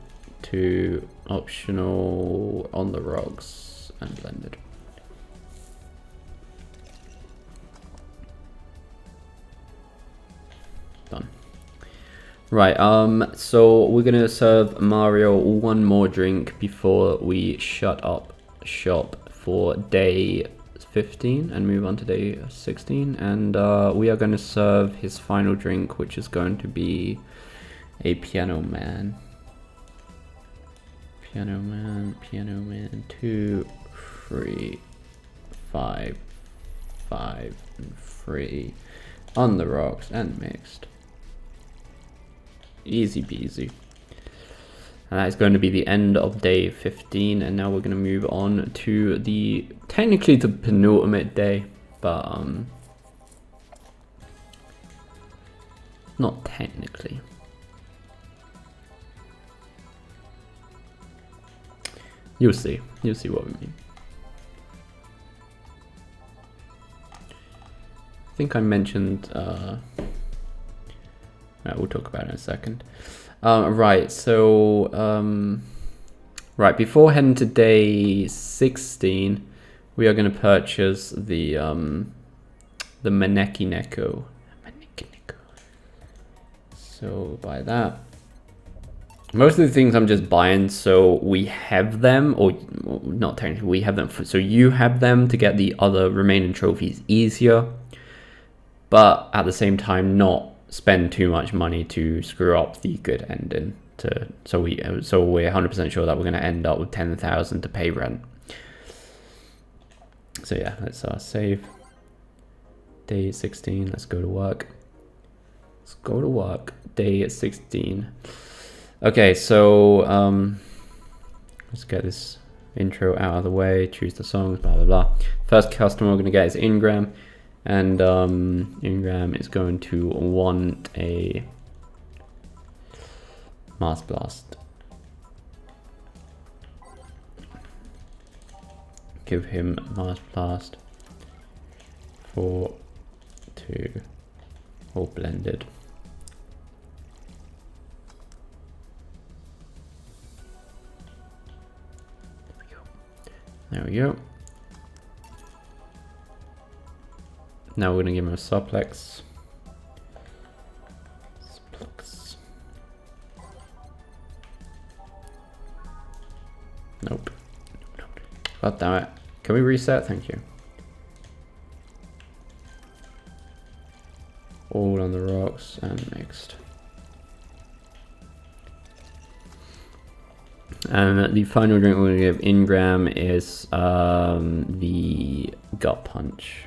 [SPEAKER 1] optional on the rocks and blended. Done. Right, so we're gonna serve Mario 1 more drink before we shut up shop for day 15 and move on to day 16, and we are going to serve his final drink, which is going to be a Piano Man. Piano Man, 2, 3, 5, 5, and 3 on the rocks and mixed. Easy peasy. And that is going to be the end of day 15, and now we're going to move on to technically the penultimate day, but not technically. You'll see what we mean. I think I mentioned we'll talk about it in a second. Right, so right, before heading to day 16, we are going to purchase the Maneki Neko. So by that, most of the things I'm just buying so we have them, or not technically we have them, so you have them to get the other remaining trophies easier, but at the same time not spend too much money to screw up the good ending. So we're 100% sure that we're going to end up with 10,000 to pay rent. So yeah, let's save. Day 16, let's go to work. Let's go to work. Day 16. Okay, so let's get this intro out of the way, choose the songs, blah blah blah. First customer we're going to get is Ingram, and Ingram is going to want a Mars Blast. Give him Mars Blast 4, 2, all blended. There we go. Now we're going to give him a suplex. Nope. God damn it. Can we reset? Thank you. All on the rocks and mixed. And the final drink we're going to give Ingram is the Gut Punch.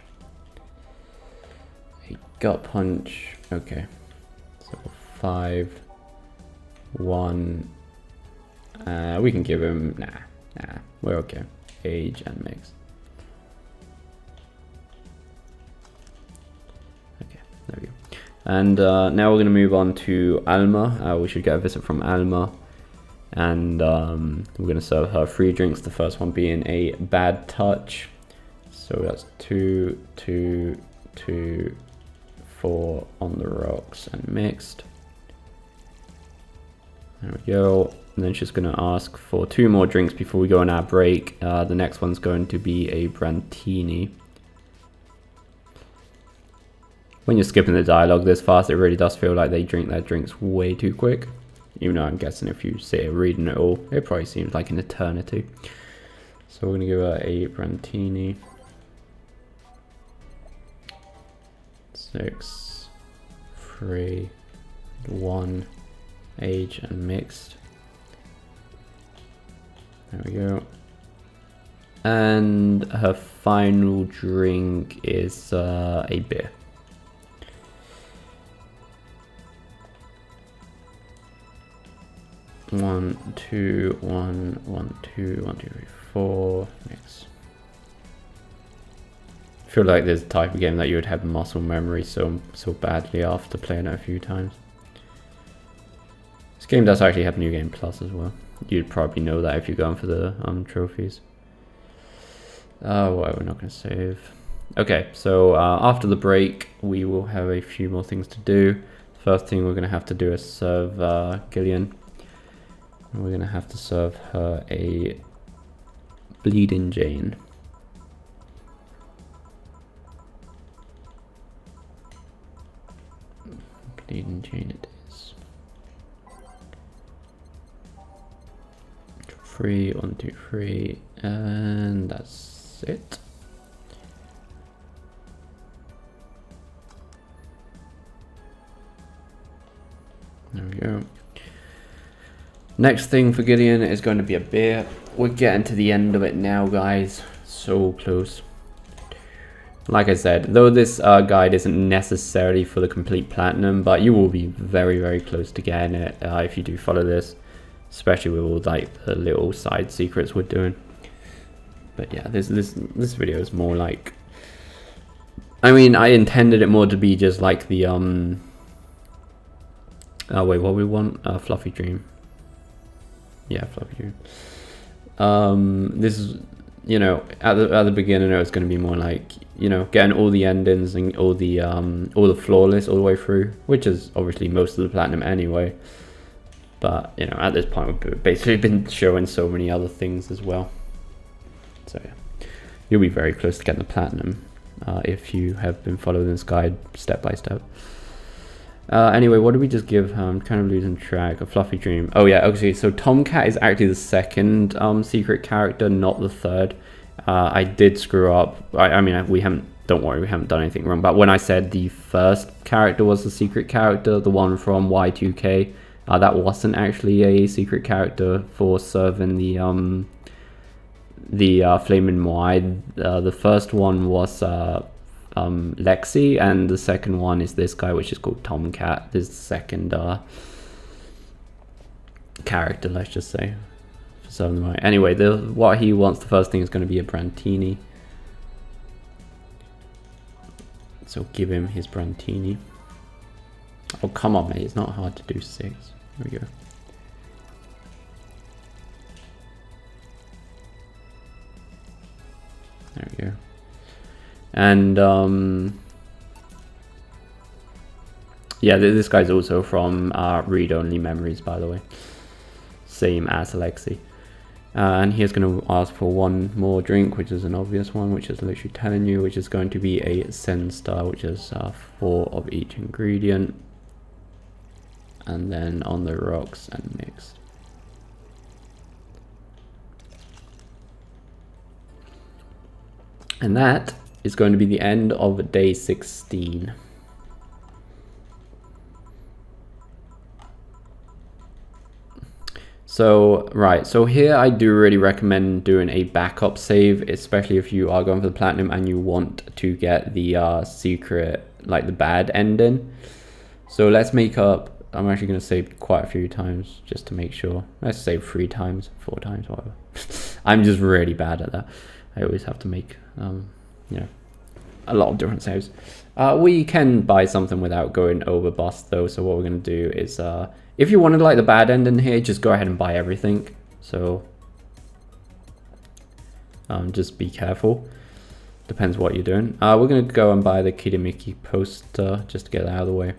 [SPEAKER 1] A Gut Punch. Okay. So 5, 1. We can give him. Nah, we're okay. Age and mix. Okay, there we go. And now we're going to move on to Alma. We should get a visit from Alma. And we're going to serve her 3 drinks, the first one being a Bad Touch. So that's 2, 2, 2, 4 on the rocks and mixed. There we go. And then she's going to ask for 2 more drinks before we go on our break. The next one's going to be a Brantini. When you're skipping the dialogue this fast, it really does feel like they drink their drinks way too quick. Even though I'm guessing if you sit here reading it all, it probably seems like an eternity. So we're going to give her a Brantini. 6, 3, 1, age and mixed. There we go. And her final drink is a beer. One, two, 1, 1, 2, 1, 2, 3, 4. Mix. I feel like there's a type of game that you would have muscle memory so badly after playing it a few times. This game does actually have New Game Plus as well. You'd probably know that if you're going for the trophies. Well, we're not going to save. Okay, so after the break, we will have a few more things to do. First thing we're going to have to do is serve Gillian. We're going to have to serve her a Bleeding Jane. Bleeding Jane it is. 3, 1, 2, 3, and that's it. There we go. Next thing for Gideon is going to be a beer. We're getting to the end of it now, guys. So close. Like I said, though this guide isn't necessarily for the complete platinum, but you will be very, very close to getting it if you do follow this. Especially with all like the little side secrets we're doing. But yeah, this video is more like, I mean, I intended it more to be just like the oh wait, what we want? Fluffy Dream. Yeah, Fluffy Dream. This is, you know, at the beginning it was going to be more like, you know, getting all the endings and all the flawless all the way through, which is obviously most of the platinum anyway. But, you know, at this point we've basically been showing so many other things as well. So yeah, you'll be very close to getting the platinum if you have been following this guide step by step. Anyway, what did we just give her? I'm kind of losing track. A fluffy dream. Oh yeah, okay, so Tomcat is actually the second secret character, not the third. I did screw up. I mean, we haven't, don't worry, we haven't done anything wrong. But when I said the first character was the secret character, the one from Y2K, that wasn't actually a secret character for serving the Flaming Moai. The first one was Lexi, and the second one is this guy, which is called Tomcat. This is the second character, let's just say, for serving the Moai. Anyway, what he wants, the first thing is going to be a Brantini. So give him his Brantini. Oh, come on, mate. It's not hard to do 6. Here we go. There we go. And yeah, this guy's also from Read-Only Memories, by the way. Same as Alexi. And he's going to ask for one more drink, which is an obvious one, which is literally telling you, which is going to be a Sen Star, which is 4 of each ingredient. And then on the rocks and mixed. And that is going to be the end of day 16. So, right, so here I do really recommend doing a backup save, especially if you are going for the platinum and you want to get the secret, like the bad ending. So let's make up, I'm actually going to save quite a few times just to make sure. Let's save 3 times, 4 times, whatever. I'm just really bad at that. I always have to make, you know, a lot of different saves. We can buy something without going over bust though, so what we're going to do is, if you wanted like the bad ending here, just go ahead and buy everything. So just be careful. Depends what you're doing. We're going to go and buy the Kidamiki poster just to get that out of the way.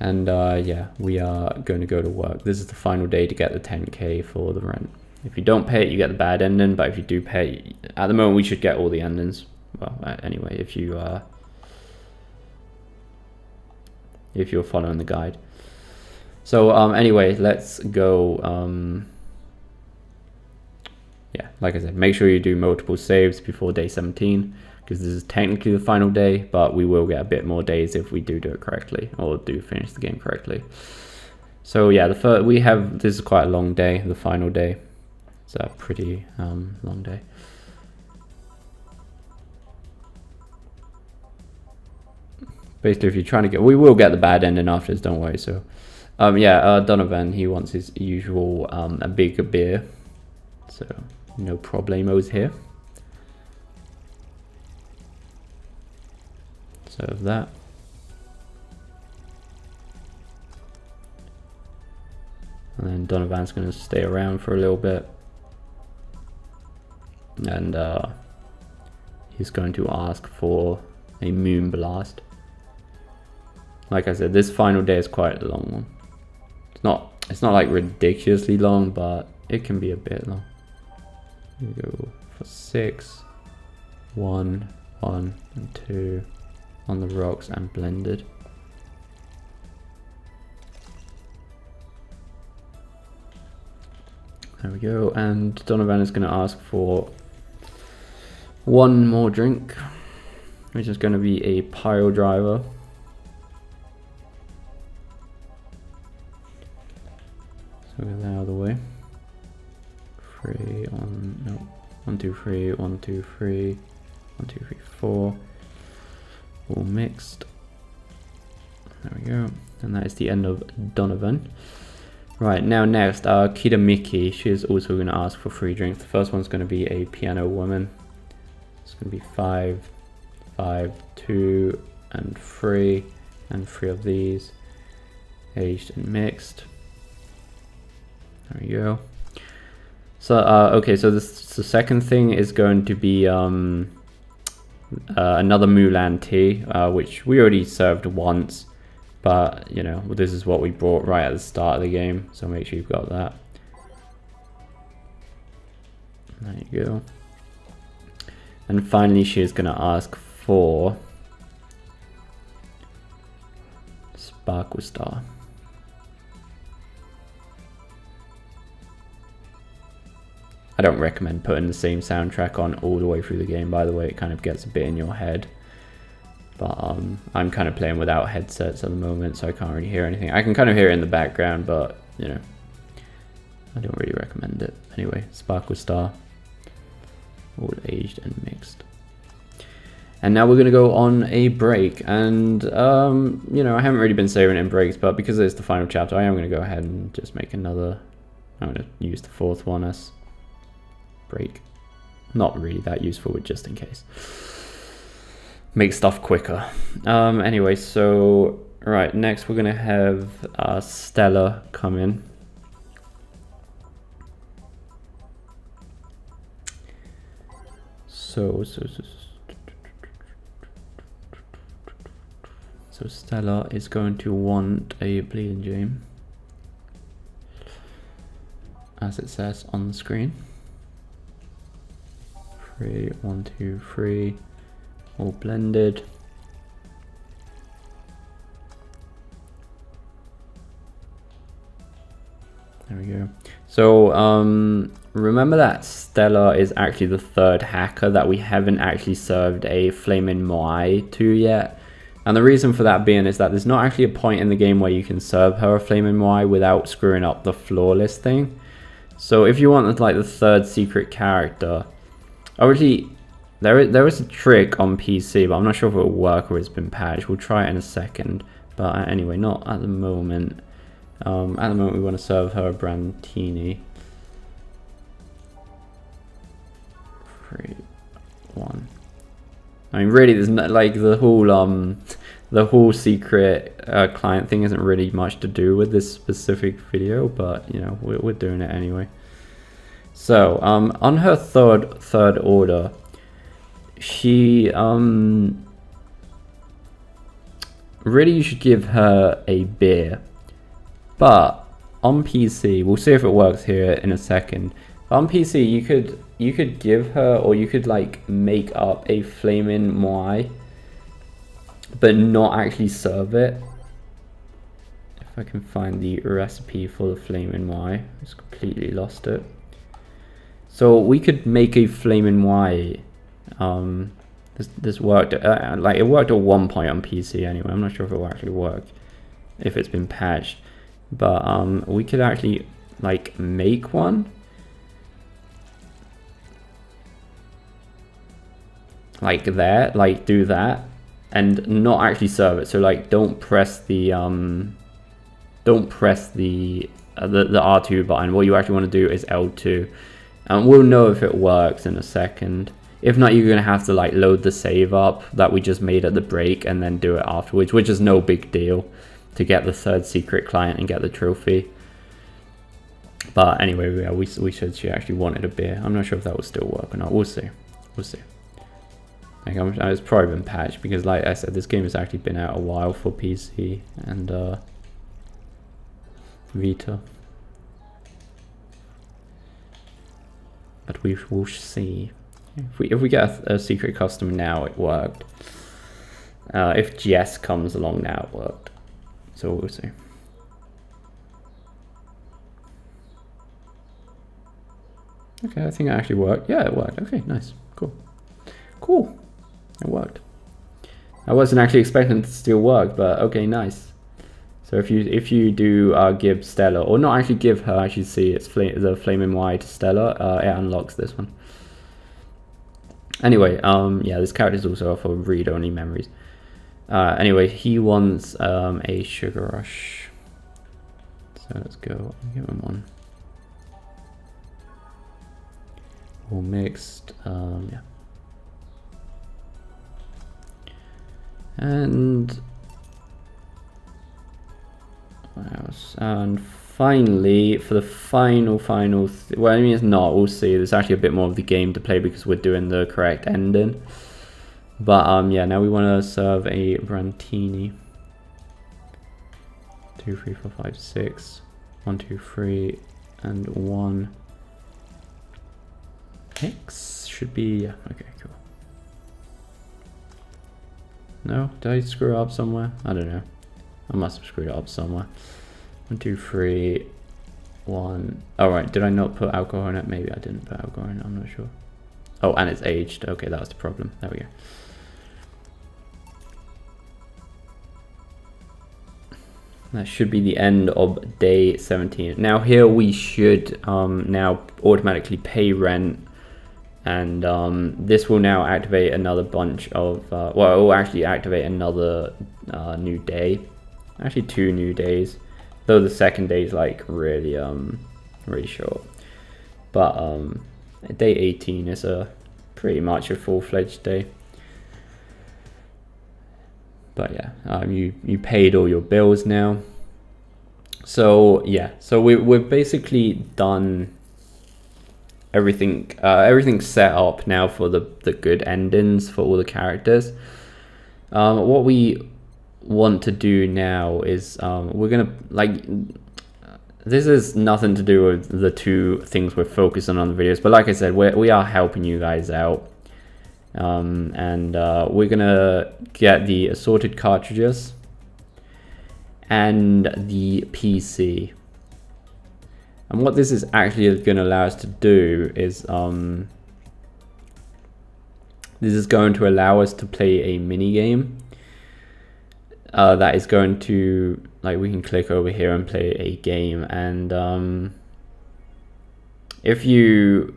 [SPEAKER 1] And yeah, we are going to go to work. This is the final day to get the 10k for the rent. If you don't pay it, you get the bad ending. But if you do pay, at the moment we should get all the endings. Well, anyway, if you're following the guide. So anyway, let's go. Yeah, like I said, make sure you do multiple saves before day 17, because this is technically the final day, but we will get a bit more days if we do it correctly, or do finish the game correctly. So yeah, this is quite a long day, the final day. It's a pretty long day. Basically, if you're trying to get, we will get the bad ending after this, don't worry. So yeah, Donovan, he wants his usual a bigger beer, so no problemos here. So that. And then Donovan's going to stay around for a little bit. And he's going to ask for a Moon Blast. Like I said, this final day is quite a long one. It's not like ridiculously long, but it can be a bit long. We go for 6, 1, 1, and 2 on the rocks and blended. There we go, and Donovan is going to ask for one more drink, which is going to be a Pile Driver. So get that out of the way. 3 on, no, 1, 2, 3, 1, 2, 3, 1, 2, 3, 4, all mixed. There we go, and that is the end of Donovan. Right, now next, Kidamiki, she is also going to ask for 3 drinks. The first one's going to be a Piano Woman. It's going to be 5, 5, 2, and 3, and 3 of these, aged and mixed. There we go. So, okay, so the second thing is going to be another Mulan tea, which we already served once. But, you know, this is what we brought right at the start of the game, so make sure you've got that. There you go. And finally, she's going to ask for Sparkle Star. I don't recommend putting the same soundtrack on all the way through the game, by the way. It kind of gets a bit in your head. But I'm kind of playing without headsets at the moment, so I can't really hear anything. I can kind of hear it in the background, but, you know, I don't really recommend it. Anyway, Sparkle Star. All aged and mixed. And now we're going to go on a break. And, you know, I haven't really been saving it in breaks, but because it's the final chapter, I am going to go ahead and just make another. I'm going to use the fourth one as break. Not really that useful, but just in case. Make stuff quicker. Anyway, so right, next we're gonna have Stella come in. So Stella is going to want a bleeding gem, as it says on the screen. 3, 1, 2, 3. All blended. There we go. So remember that Stella is actually the third hacker that we haven't actually served a Flaming Moai to yet. And the reason for that being is that there's not actually a point in the game where you can serve her a Flaming Moai without screwing up the flawless thing. So if you want like the third secret character, obviously there is a trick on PC, but I'm not sure if it will work or it's been patched. We'll try it in a second. But anyway, not at the moment. At the moment, we want to serve her a Brandtini. 3, 1. I mean, really, there's not like the whole secret client thing isn't really much to do with this specific video, but you know, we're doing it anyway. So on her third order, she really you should give her a beer, but on PC, we'll see if it works here in a second. On PC, you could give her, or you could like make up a Flaming Moai, but not actually serve it. If I can find the recipe for the Flaming Moai, I just completely lost it. So we could make a Flaming Moai. This worked, like it worked at one point on PC anyway. I'm not sure if it will actually work if it's been patched, but we could actually like make one like that, like do that and not actually serve it. So like don't press the R2 button. What you actually want to do is L2, and we'll know if it works in a second. If not, you're gonna have to like load the save up that we just made at the break and then do it afterwards, which is no big deal to get the third secret client and get the trophy. But anyway, yeah, we said she actually wanted a beer. I'm not sure if that will still work or not. We'll see. We'll see. Like it's probably been patched because, like I said, this game has actually been out a while for PC and Vita. But we will see. If we get a secret customer now, it worked. If Jess comes along now, it worked. So we'll see. Okay, I think it actually worked. Yeah, it worked. Okay, nice. Cool. Cool. It worked. I wasn't actually expecting it to still work, but okay, nice. So if you do give Stella, or not actually give her, actually see it's the Flaming Moai to Stella, it unlocks this one. Anyway, yeah, this character is also for read-only memories. Anyway, he wants a Sugar Rush. So let's go and give him one. All mixed, yeah. And what else? And finally, for the final well, I mean, it's not, we'll see. There's actually a bit more of the game to play because we're doing the correct ending. But yeah, now we want to serve a Brandtini. 2, 3, 4, 5, 6. 1, 2, 3, and 1. X should be, yeah, okay, cool. No, did I screw up somewhere? I don't know. I must have screwed it up somewhere. 1, 2, 3, 1. All right, did I not put alcohol in it? Maybe I didn't put alcohol in it, I'm not sure. Oh, and it's aged. Okay, that was the problem. There we go. That should be the end of day 17. Now here we should now automatically pay rent, and this will now activate another bunch of, well, it will actually activate another new day. Actually 2 new days, though the second day is like really really short. But day 18 is pretty much a full-fledged day. But yeah, you paid all your bills now. So yeah, so we've basically done everything. Everything's set up now for the good endings for all the characters. What we want to do now is we're gonna, like, this is nothing to do with the 2 things we're focusing on the videos, but like I said, we are helping you guys out. And we're gonna get the assorted cartridges and the PC. And what this is actually going to allow us to do is this is going to allow us to play a mini game that is going to, like, we can click over here and play a game, and if you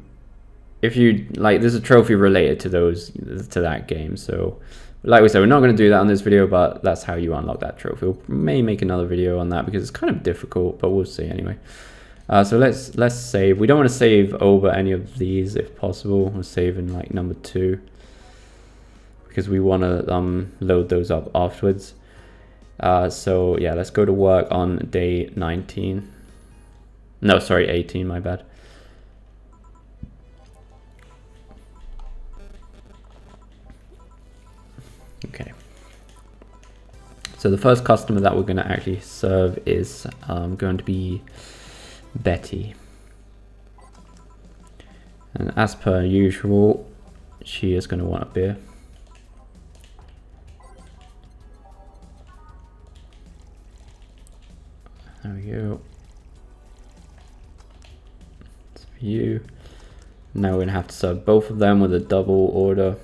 [SPEAKER 1] like, there's a trophy related to that game. So like we said, we're not going to do that on this video, but that's how you unlock that trophy. We may make another video on that because it's kind of difficult, but we'll see anyway. So let's save. We don't want to save over any of these if possible. We'll save in like number 2 because we want to load those up afterwards. So yeah, let's go to work on day 19. No, sorry, 18, my bad. Okay, so the first customer that we're going to actually serve is going to be Betty, and as per usual, she is going to want a beer. There we go. It's for you. Now we're going to have to serve both of them with a double order.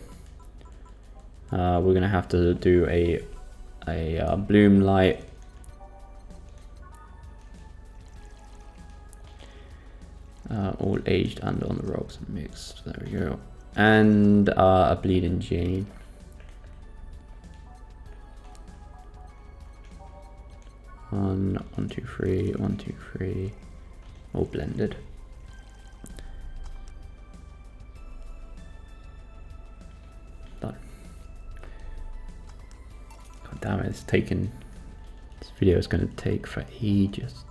[SPEAKER 1] We're going to have to do a bloom light. All aged and on the rocks and mixed. There we go. And a bleeding Jane. One, 1, 2, 3, 1, 2, 3. All blended. Done. God damn it, it's taken. This video is going to take for ages.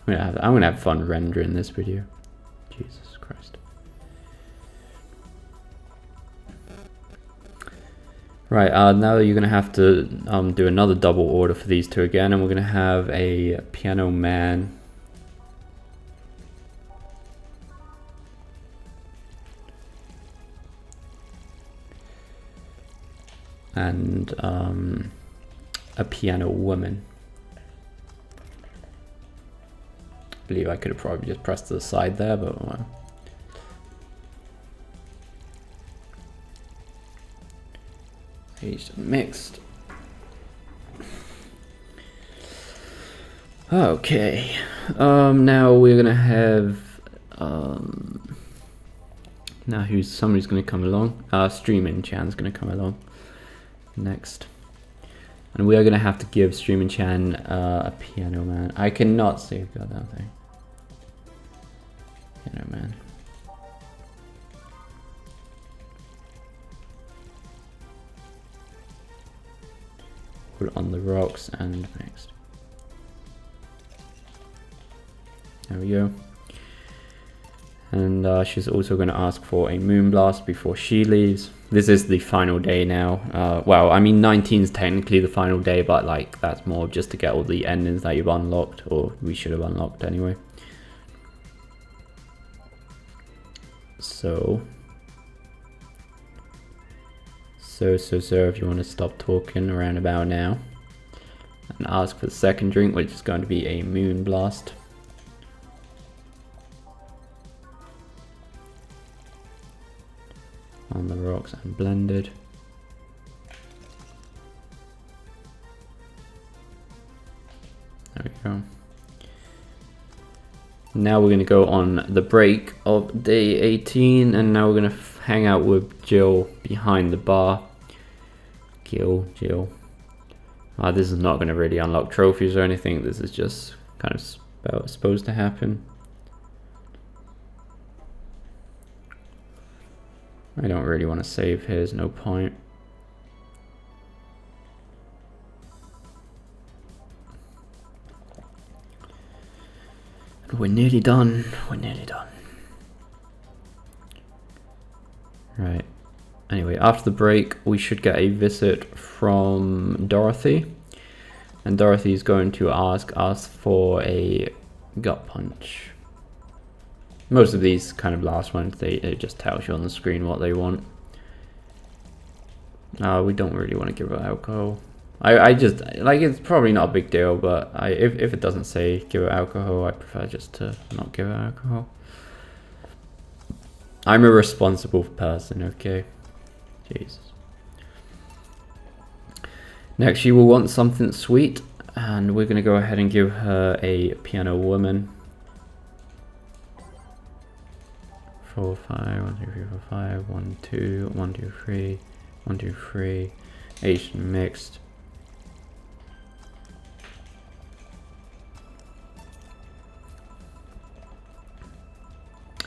[SPEAKER 1] I'm gonna have fun rendering this video. Jesus Christ. Right, now you're gonna have to do another double order for these 2 again, and we're gonna have a piano man. And a piano woman. I believe I could have probably just pressed to the side there, but well. Aged and mixed. Okay. Now we're gonna have now somebody's gonna come along. Streaming Chan's gonna come along next. And we are going to have to give Streaming Chan a piano man. I cannot save goddamn thing. Piano man. Put it on the rocks and next. There we go. And she's also going to ask for a Moonblast before she leaves. This is the final day now. Well, I mean 19 is technically the final day, but like that's more just to get all the endings that you've unlocked, or we should have unlocked anyway. So if you want to stop talking around about now. and ask for the second drink, which is going to be a Moon Blast. On the rocks and blended. There we go. Now we're going to go on the break of day 18, and now we're going to hang out with Jill behind the bar. Jill. This is not going to really unlock trophies or anything. This is just kind of supposed to happen. I don't really want to save here, there's no point. We're nearly done. Right. Anyway, after the break, we should get a visit from Dorothy. And Dorothy is going to ask us for a gut punch. Most of these kind of last ones, it just tells you on the screen what they want. We don't really want to give her alcohol. I just, like, it's probably not a big deal, but if it doesn't say give her alcohol, I prefer just to not give her alcohol. I'm a responsible person, okay? Jesus. Next, she will want something sweet, and we're going to go ahead and give her a Piano Woman. 4, 5, 1, 2, 3, 4, 5, 1, 2, 1, 2, 3, 1, 2, 3, Asian mixed.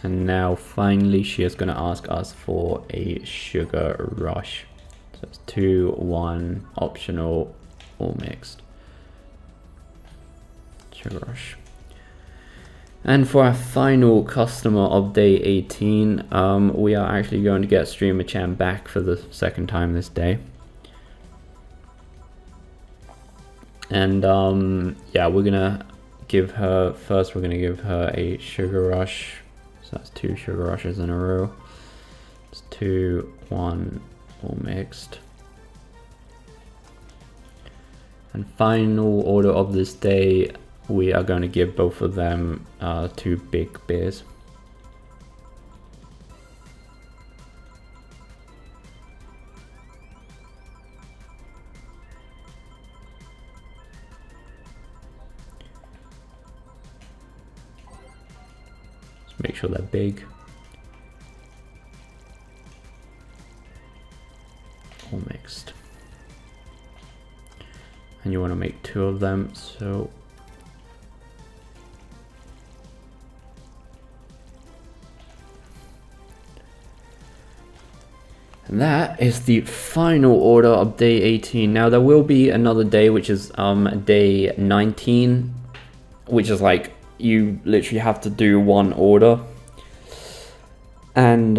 [SPEAKER 1] And now finally she is going to ask us for a Sugar Rush. So it's 2, 1, optional, or mixed. Sugar Rush. And for our final customer of day 18, we are actually going to get Streamer Chan back for the second time this day. And yeah, we're gonna give her, first we're gonna give her a Sugar Rush. So that's 2 Sugar Rushes in a row. It's 2, 1, all mixed. And final order of this day, we are going to give both of them 2 big beers. Just make sure they're big. All mixed. And you want to make 2 of them, so and that is the final order of day 18. Now there will be another day, which is day 19, which is like you literally have to do 1 order, and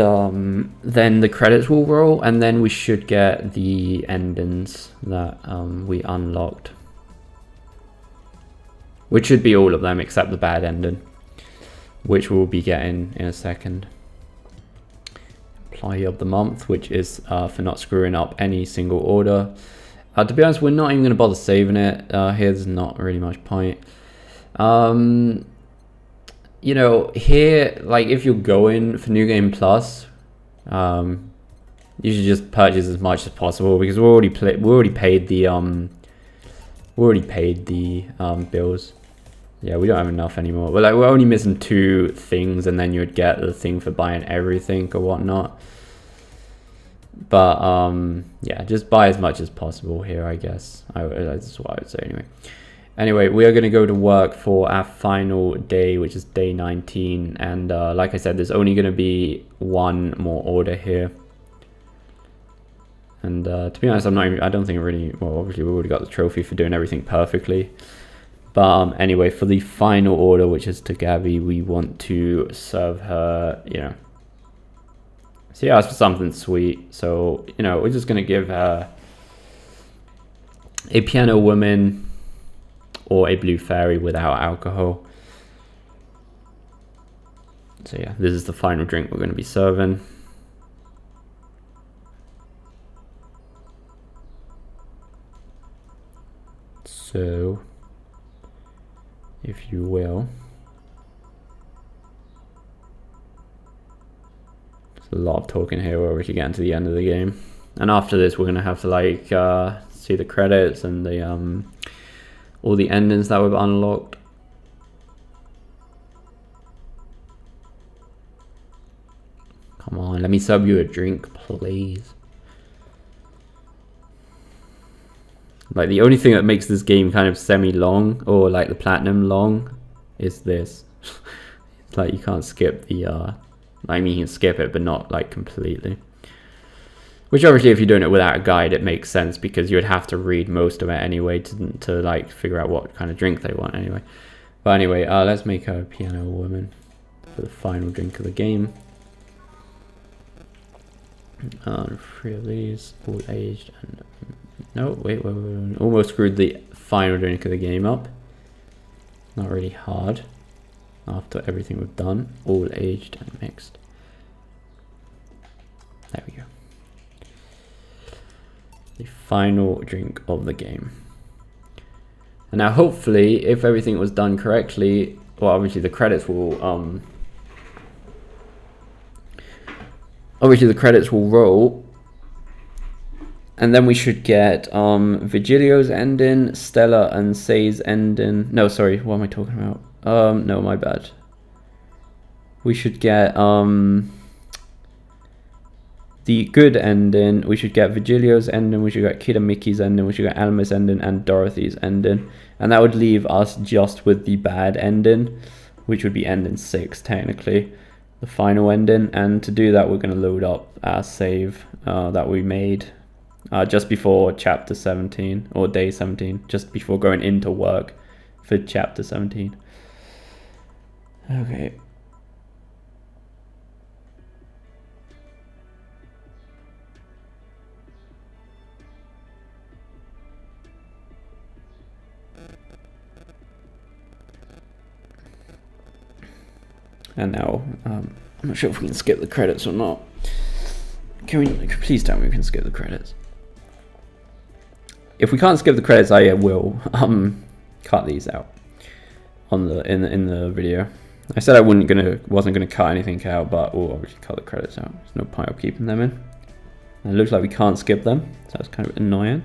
[SPEAKER 1] then the credits will roll, and then we should get the endings that we unlocked, which should be all of them except the bad ending, which we'll be getting in a second. Employee of the month, which is for not screwing up any single order. To be honest, we're not even going to bother saving it. Here's not really much point. You know, here, like if you're going for New Game Plus, you should just purchase as much as possible, because we already paid the bills. Yeah, we don't have enough anymore. But like, we're only missing 2 things, and then you would get the thing for buying everything or whatnot. But yeah, just buy as much as possible here, I guess. That's what I would say anyway. Anyway, we are going to go to work for our final day, which is day 19. And like I said, there's only going to be 1 more order here. And to be honest, I don't think it really, well, obviously we already got the trophy for doing everything perfectly. But anyway, for the final order, which is to Gabby, we want to serve her, you know, she asked for something sweet. So, you know, we're just going to give her a Piano Woman or a Blue Fairy without alcohol. So yeah, this is the final drink we're going to be serving. So if you will. There's a lot of talking here where we should get into the end of the game. And after this, we're gonna have to like see the credits and the all the endings that we've unlocked. Come on, let me sub you a drink, please. Like, the only thing that makes this game kind of semi-long, or like the platinum long, is this. It's like you can't skip the, I mean, you can skip it, but not like completely. Which obviously, if you're doing it without a guide, it makes sense because you would have to read most of it anyway to like figure out what kind of drink they want anyway. But anyway, let's make her a piano woman for the final drink of the game. 3 of these, all aged, and no, wait, almost screwed the final drink of the game up. Not really hard after everything we've done. All aged and mixed. There we go. The final drink of the game. And now hopefully, if everything was done correctly, well, obviously the credits will roll, and then we should get Vigilio's ending, Stella and Say's ending. No, sorry, what am I talking about? No, my bad. We should get the good ending. We should get Vigilio's ending. We should get Kid and Mickey's ending. We should get Alma's ending and Dorothy's ending, and that would leave us just with the bad ending, which would be ending 6 technically. The final ending, and to do that we're going to load up our save that we made just before chapter 17 or day 17, just before going into work for chapter 17. Okay. And now, I'm not sure if we can skip the credits or not. Can we? Please tell me we can skip the credits. If we can't skip the credits, I will cut these out on the in the video. I said I wasn't gonna cut anything out, but we'll obviously cut the credits out. There's no point of keeping them in. And it looks like we can't skip them, so that's kind of annoying.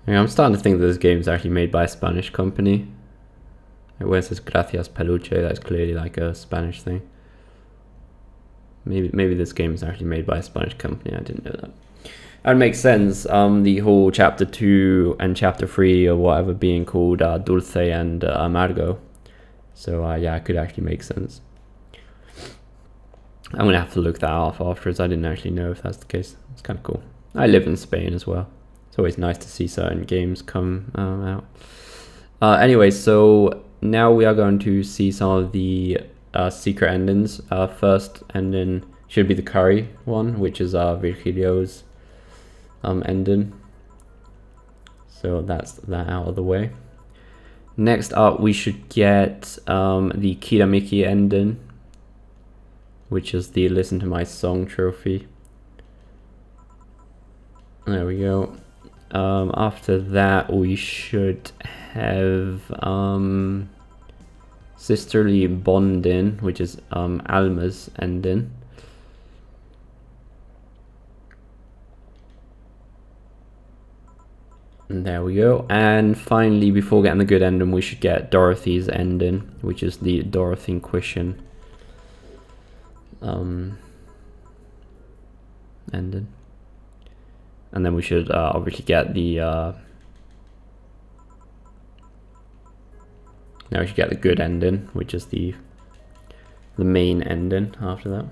[SPEAKER 1] I mean, I'm starting to think that this game is actually made by a Spanish company. Where it says Gracias Peluche, that's clearly like a Spanish thing. Maybe this game is actually made by a Spanish company. I didn't know that. That would make sense. The whole chapter 2 and chapter 3 or whatever being called Dulce and Amargo. So yeah, it could actually make sense. I'm gonna have to look that up afterwards. I didn't actually know if that's the case. It's kind of cool. I live in Spain as well. It's always nice to see certain games come out. Anyway, so now we are going to see some of the secret endings. First ending should be the curry one, which is Virgilio's ending. So that's that out of the way. Next up, we should get the Kira Mickey ending, which is the Listen to My Song trophy. There we go. After that, we should have Sisterly Bonding, which is Alma's ending. And there we go. And finally, before getting the good ending, we should get Dorothy's ending, which is the Dorothy Question ending. And then we should obviously get the now we should get the good ending, which is the main ending after that.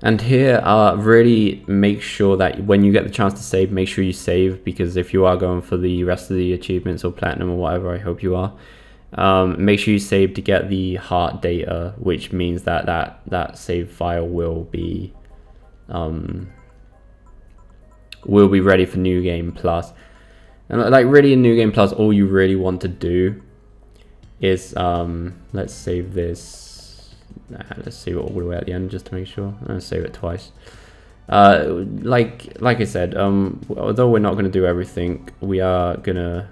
[SPEAKER 1] And here, really make sure that when you get the chance to save, make sure you save, because if you are going for the rest of the achievements or platinum or whatever, I hope you are, make sure you save to get the heart data, which means that that save file will be ready for New Game Plus. And like really in New Game Plus, all you really want to do is let's save this. Let's save it all the way at the end just to make sure. I'm gonna save it twice. Like I said, although we're not gonna do everything, we are gonna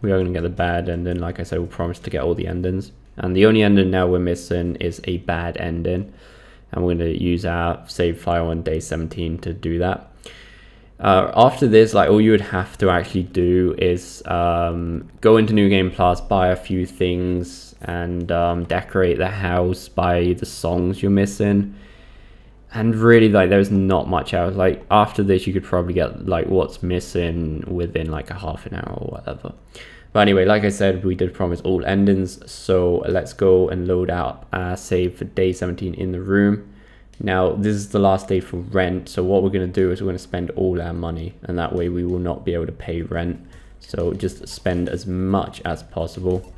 [SPEAKER 1] we are going to get the bad ending. Like I said, we'll promise to get all the endings. And the only ending now we're missing is a bad ending. And we're going to use our save file on day 17 to do that. After this, like, all you would have to actually do is go into New Game Plus, buy a few things, and decorate the house, buy the songs you're missing. And really, like, there's not much else. Like, after this, you could probably get like what's missing within like a half an hour or whatever. But anyway, like I said, we did promise all endings, so let's go and load out our save for day 17 in the room. Now, this is the last day for rent, so what we're going to do is we're going to spend all our money, and that way we will not be able to pay rent. So just spend as much as possible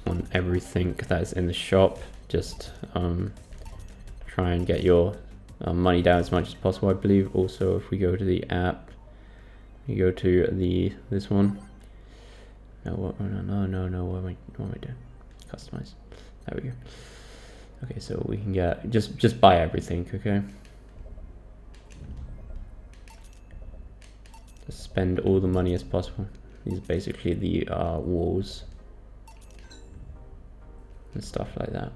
[SPEAKER 1] on everything that's in the shop. Just try and get your money down as much as possible, I believe. Also, if we go to the app, you go to this one. No, what am I doing? Customize. There we go. Okay, so we can get just buy everything. Okay, just spend all the money as possible. These are basically the walls and stuff like that.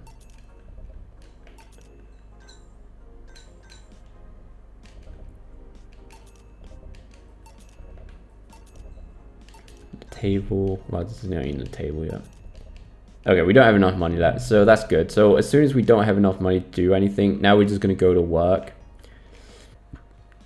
[SPEAKER 1] The table. Well, this is not even the table yet. Okay, we don't have enough money left, so that's good. So as soon as we don't have enough money to do anything, now we're just going to go to work.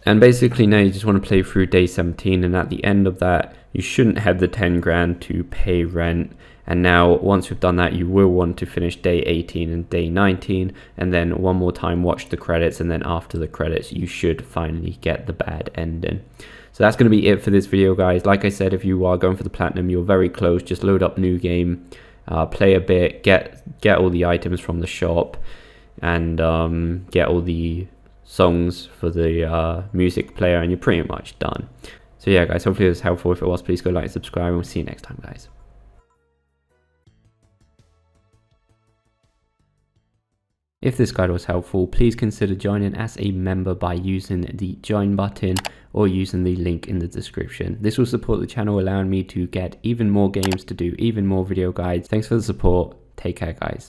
[SPEAKER 1] And basically now you just want to play through day 17, and at the end of that, you shouldn't have the 10 grand to pay rent. And now once we've done that, you will want to finish day 18 and day 19, and then one more time watch the credits, and then after the credits, you should finally get the bad ending. So that's going to be it for this video, guys. Like I said, if you are going for the platinum, you're very close. Just load up new game. Play a bit, get all the items from the shop, and get all the songs for the music player, and you're pretty much done. So yeah, guys, hopefully it was helpful. If it was, please go like and subscribe, and we'll see you next time, guys. If this guide was helpful, please consider joining as a member by using the join button or using the link in the description. This will support the channel, allowing me to get even more games to do, even more video guides. Thanks for the support. Take care, guys.